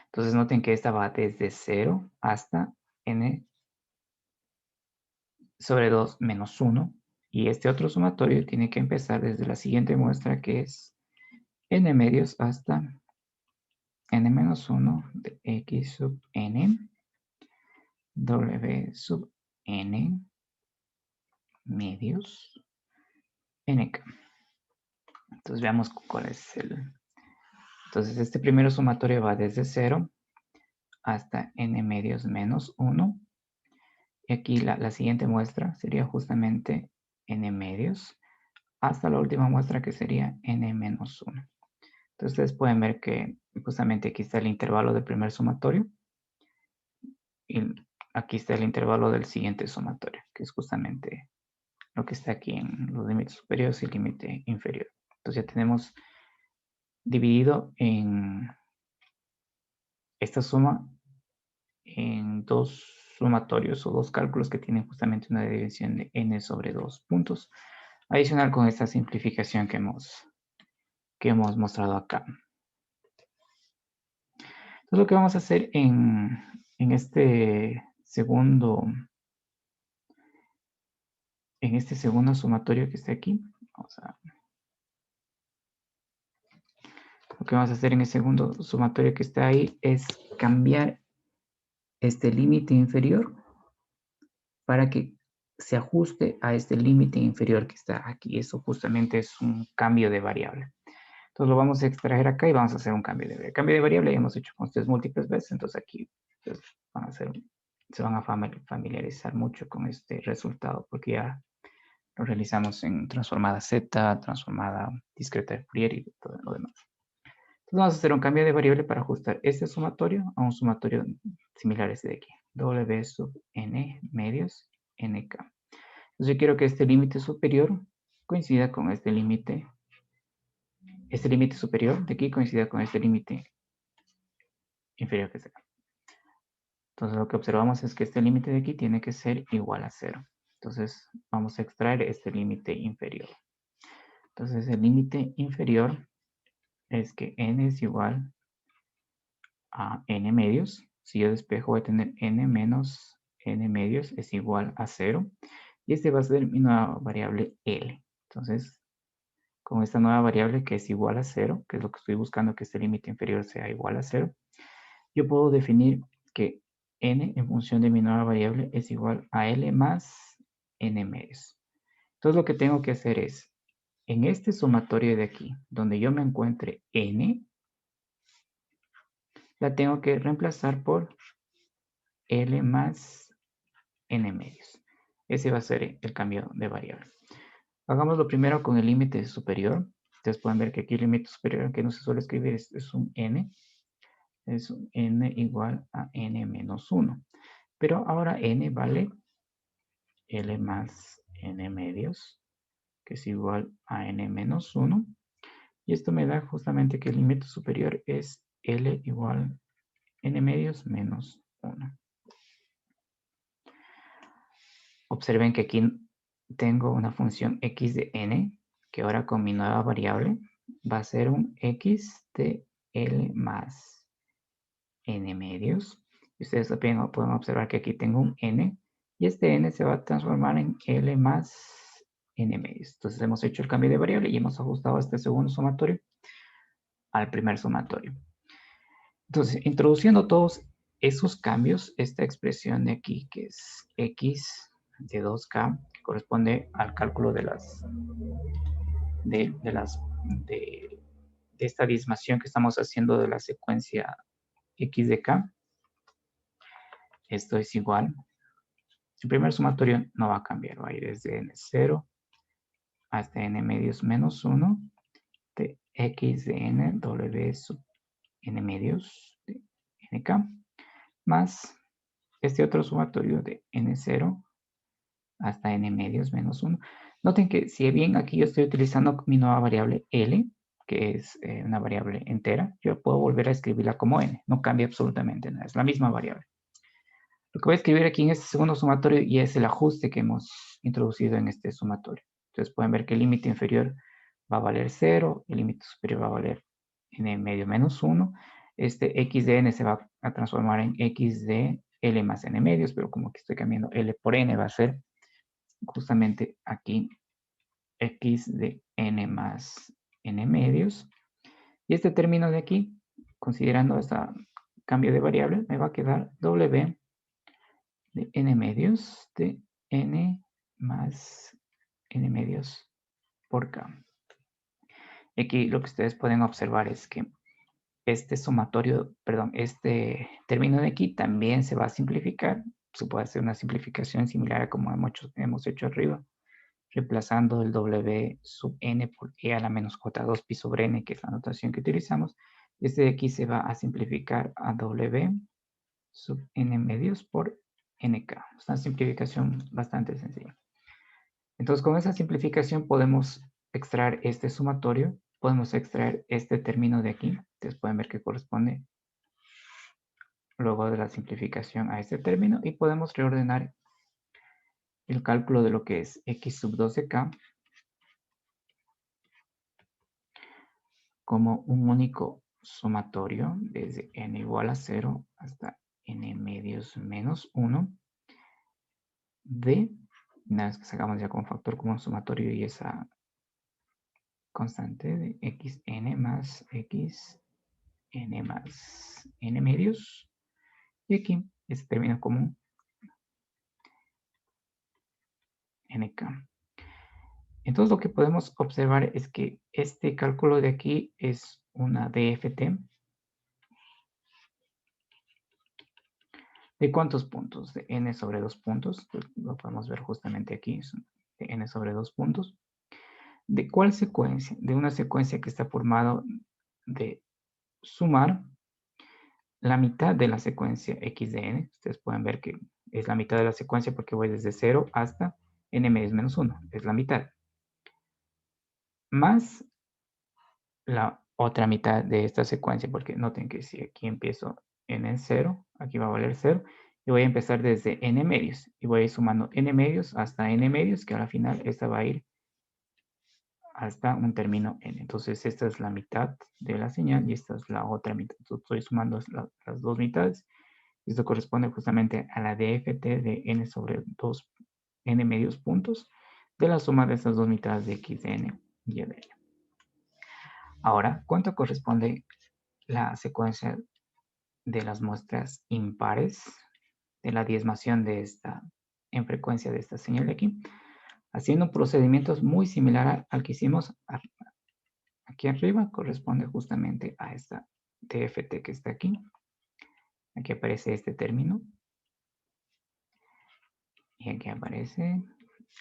Entonces noten que esta va desde 0 hasta n sobre 2 menos 1. Y este otro sumatorio tiene que empezar desde la siguiente muestra, que es n medios hasta n menos 1 de x sub n, w sub n medios nk. Entonces veamos cuál es el... Entonces este primero sumatorio va desde 0 hasta n medios menos 1. Y aquí la siguiente muestra sería justamente n medios hasta la última muestra, que sería n menos 1. Entonces ustedes pueden ver que justamente aquí está el intervalo del primer sumatorio y aquí está el intervalo del siguiente sumatorio, que es justamente lo que está aquí en los límites superiores y el límite inferior. Entonces ya tenemos dividido en esta suma en dos sumatorios o dos cálculos que tienen justamente una división de n sobre 2 puntos, adicional con esta simplificación que hemos mostrado acá. Entonces lo que vamos a hacer en este segundo sumatorio que está aquí, lo que vamos a hacer en el segundo sumatorio que está ahí es cambiar este límite inferior para que se ajuste a este límite inferior que está aquí. Eso justamente es un cambio de variable. Entonces lo vamos a extraer acá y vamos a hacer un cambio de variable. El cambio de variable ya hemos hecho con ustedes múltiples veces, entonces aquí pues, se van a familiarizar mucho con este resultado porque ya lo realizamos en transformada Z, transformada discreta de Fourier y todo lo demás. Entonces vamos a hacer un cambio de variable para ajustar este sumatorio a un sumatorio similar a este de aquí. W sub n medios nk. Entonces yo quiero que este límite superior coincida con este límite superior de aquí coincida con este límite inferior que está acá. Entonces lo que observamos es que este límite de aquí tiene que ser igual a 0. Entonces vamos a extraer este límite inferior. Entonces el límite inferior es que n es igual a n medios. Si yo despejo voy a tener n menos n medios es igual a 0. Y este va a ser mi nueva variable L. Entonces, con esta nueva variable que es igual a 0, que es lo que estoy buscando, que este límite inferior sea igual a 0, yo puedo definir que n en función de mi nueva variable es igual a L más n medios. Entonces lo que tengo que hacer es, en este sumatorio de aquí, donde yo me encuentre n, la tengo que reemplazar por L más n medios. Ese va a ser el cambio de variable. Hagámoslo primero con el límite superior. Ustedes pueden ver que aquí el límite superior que no se suele escribir es un n. Es un n igual a n menos 1. Pero ahora n vale L más n medios, que es igual a n menos 1. Y esto me da justamente que el límite superior es L igual a n medios menos 1. Observen que aquí tengo una función x de n, que ahora con mi nueva variable va a ser un x de L más n medios. Y ustedes también pueden observar que aquí tengo un n, y este n se va a transformar en L más n medios. Entonces hemos hecho el cambio de variable y hemos ajustado este segundo sumatorio al primer sumatorio. Entonces, introduciendo todos esos cambios, esta expresión de aquí, que es x de 2k, que corresponde al cálculo de esta disminución que estamos haciendo de la secuencia x de k, esto es igual El primer sumatorio no va a cambiar, va a ir desde n0 hasta n medios menos 1 de x de n w sub n medios de nk más este otro sumatorio de n0 hasta n medios menos 1. Noten que si bien aquí yo estoy utilizando mi nueva variable L, que es una variable entera, yo puedo volver a escribirla como n, no cambia absolutamente nada, es la misma variable. Lo que voy a escribir aquí en este segundo sumatorio y es el ajuste que hemos introducido en este sumatorio. Entonces pueden ver que el límite inferior va a valer 0, el límite superior va a valer n medio menos 1. Este x de n se va a transformar en x de L más n medios, pero como aquí estoy cambiando L por n, va a ser justamente aquí x de n más n medios. Y este término de aquí, considerando este cambio de variable, me va a quedar w de n medios de n más n medios por k. Aquí lo que ustedes pueden observar es que este sumatorio, perdón, este término de aquí también se va a simplificar. Se puede hacer una simplificación similar a como hemos hecho arriba, reemplazando el w sub n por e a la menos j2 pi sobre n, que es la notación que utilizamos. Este de aquí se va a simplificar a w sub n medios por nk. Es una simplificación bastante sencilla. Entonces, con esa simplificación podemos extraer este sumatorio, podemos extraer este término de aquí. Ustedes pueden ver que corresponde luego de la simplificación a este término y podemos reordenar el cálculo de lo que es x sub 12k como un único sumatorio desde n igual a 0 hasta n medios menos 1 de, una vez que sacamos ya como factor común sumatorio y esa constante de xn más xn más n medios, y aquí este término común nk. Entonces lo que podemos observar es que este cálculo de aquí es una DFT. ¿De cuántos puntos? De n sobre 2 puntos. Lo podemos ver justamente aquí. Es de n sobre 2 puntos. ¿De cuál secuencia? De una secuencia que está formada de sumar la mitad de la secuencia x de n. Ustedes pueden ver que es la mitad de la secuencia porque voy desde 0 hasta n medios menos 1. Es la mitad. Más la otra mitad de esta secuencia, porque noten que si aquí empiezo en 0, aquí va a valer 0, y voy a empezar desde n medios, y voy a ir sumando n medios hasta n medios, que a la final esta va a ir hasta un término n. Entonces esta es la mitad de la señal y esta es la otra mitad. Entonces, estoy sumando las dos mitades. Esto corresponde justamente a la DFT de n sobre 2 n medios puntos de la suma de estas dos mitades de x de n y de n. Ahora, ¿cuánto corresponde la secuencia de las muestras impares de la diezmación de esta en frecuencia de esta señal de aquí? Haciendo un procedimiento muy similar al que hicimos aquí arriba, corresponde justamente a esta DFT que está aquí. Aquí aparece este término. Y aquí aparece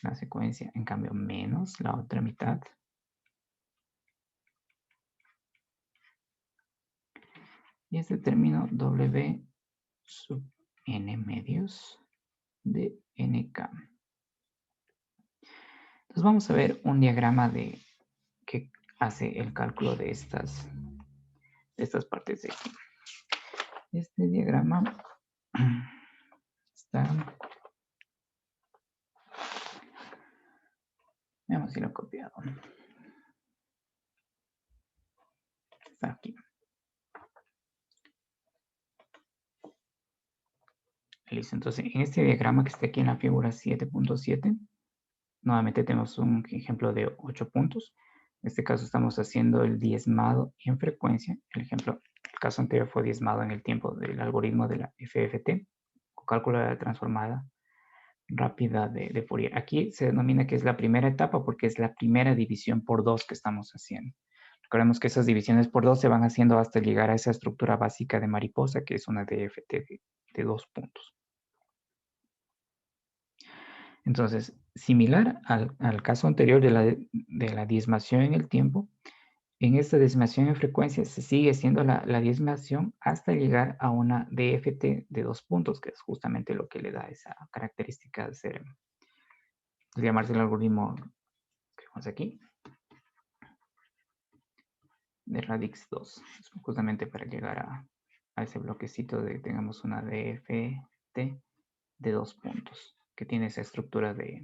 la secuencia, en cambio, menos la otra mitad. Y este término W sub n medios de nk. Entonces vamos a ver un diagrama de que hace el cálculo de estas partes de aquí. Este diagrama está... Veamos si lo he copiado. Está aquí. Listo, entonces en este diagrama que está aquí en la figura 7.7, nuevamente tenemos un ejemplo de 8 puntos. En este caso estamos haciendo el diezmado en frecuencia. El caso anterior fue diezmado en el tiempo del algoritmo de la FFT, o cálculo de la transformada rápida de Fourier. Aquí se denomina que es la primera etapa porque es la primera división por 2 que estamos haciendo. Recordemos que esas divisiones por 2 se van haciendo hasta llegar a esa estructura básica de mariposa, que es una DFT de 2 puntos. Entonces, similar al caso anterior de la diezmación en el tiempo, en esta diezmación en frecuencia se sigue haciendo la diezmación hasta llegar a una DFT de 2 puntos, que es justamente lo que le da esa característica de llamarse el algoritmo que vemos aquí, de radix 2, justamente para llegar a ese bloquecito de tengamos una DFT de 2 puntos, que tiene esa estructura de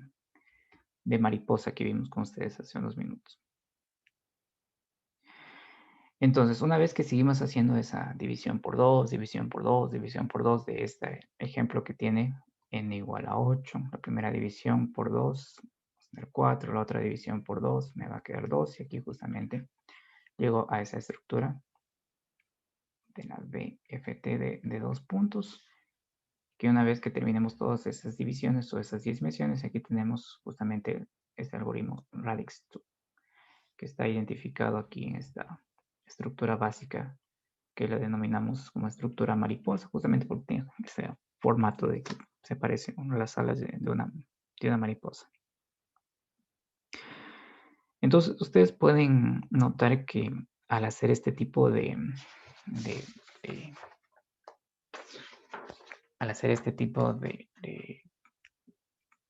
mariposa que vimos con ustedes hace unos minutos. Entonces, una vez que seguimos haciendo esa división por 2, división por 2, división por 2 de este ejemplo que tiene n igual a 8, la primera división por 2, va a tener 4, la otra división por 2, me va a quedar 2, y aquí justamente llego a esa estructura de la BFT de 2 puntos, que una vez que terminemos todas esas divisiones o esas diezmaciones, aquí tenemos justamente este algoritmo radix2, que está identificado aquí en esta estructura básica que la denominamos como estructura mariposa, justamente porque tiene ese formato de que se parece a las alas de una mariposa. Entonces, ustedes pueden notar que al hacer este tipo al hacer este tipo de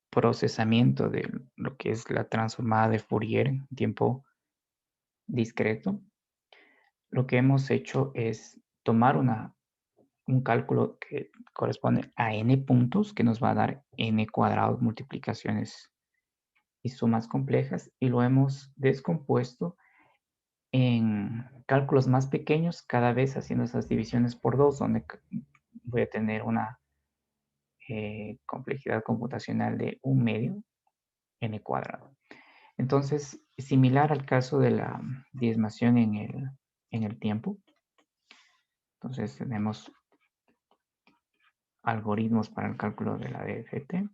procesamiento de lo que es la transformada de Fourier en tiempo discreto, lo que hemos hecho es tomar un cálculo que corresponde a n puntos, que nos va a dar n cuadrados multiplicaciones y sumas complejas, y lo hemos descompuesto en cálculos más pequeños, cada vez haciendo esas divisiones por 2, donde voy a tener una complejidad computacional de 1/2 n cuadrado. Entonces, similar al caso de la diezmación en el tiempo, entonces tenemos algoritmos para el cálculo de la DFT.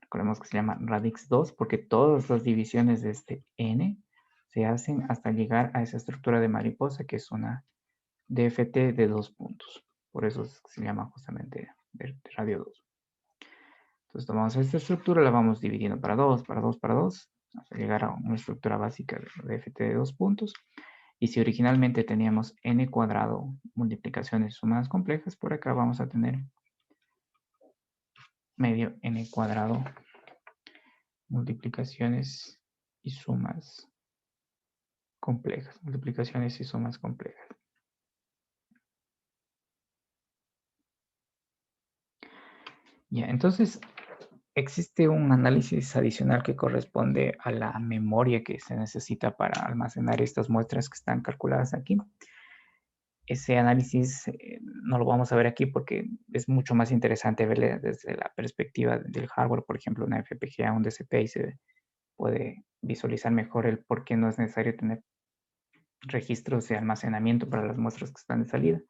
Recordemos que se llama radix 2 porque todas las divisiones de este n se hacen hasta llegar a esa estructura de mariposa que es una DFT de 2 puntos. Por eso se llama justamente de radio 2. Entonces tomamos esta estructura, la vamos dividiendo para 2, para 2, para 2, hasta llegar a una estructura básica de DFT de 2 puntos. Y si originalmente teníamos n cuadrado multiplicaciones sumadas complejas, por acá vamos a tener medio n cuadrado multiplicaciones y sumas complejas. Multiplicaciones y sumas complejas. Ya, entonces existe un análisis adicional que corresponde a la memoria que se necesita para almacenar estas muestras que están calculadas aquí. Ese análisis no lo vamos a ver aquí porque es mucho más interesante verle desde la perspectiva del hardware, por ejemplo, una FPGA, un DCP, y se puede visualizar mejor el por qué no es necesario tener registros de almacenamiento para las muestras que están de salida,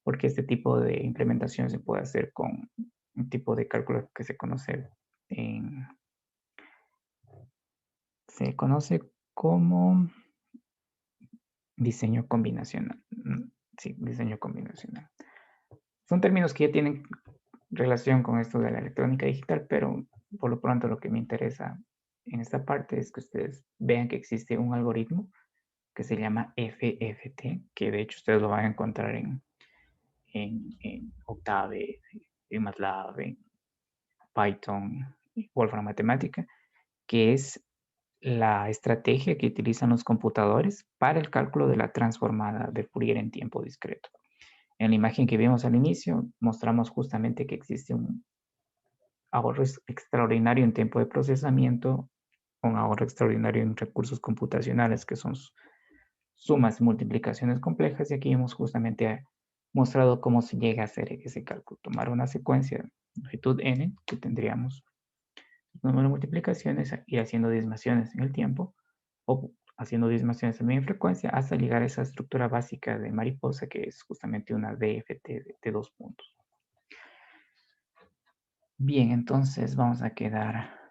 porque este tipo de implementación se puede hacer con un tipo de cálculo que se conoce como diseño combinacional. Sí, diseño combinacional. Son términos que ya tienen relación con esto de la electrónica digital, pero por lo pronto lo que me interesa en esta parte es que ustedes vean que existe un algoritmo que se llama FFT, que de hecho ustedes lo van a encontrar en Octave, en MATLAB, en Python, Wolfram Matemática, que es la estrategia que utilizan los computadores para el cálculo de la transformada de Fourier en tiempo discreto. En la imagen que vimos al inicio, mostramos justamente que existe un ahorro extraordinario en tiempo de procesamiento, un ahorro extraordinario en recursos computacionales, que son sumas y multiplicaciones complejas, y aquí hemos justamente mostrado cómo se llega a hacer ese cálculo. Tomar una secuencia de longitud n, que tendríamos número de multiplicaciones, ir haciendo diezmaciones en el tiempo, o haciendo diezmaciones en media frecuencia, hasta llegar a esa estructura básica de mariposa, que es justamente una DFT de 2 puntos. Bien, entonces vamos a quedar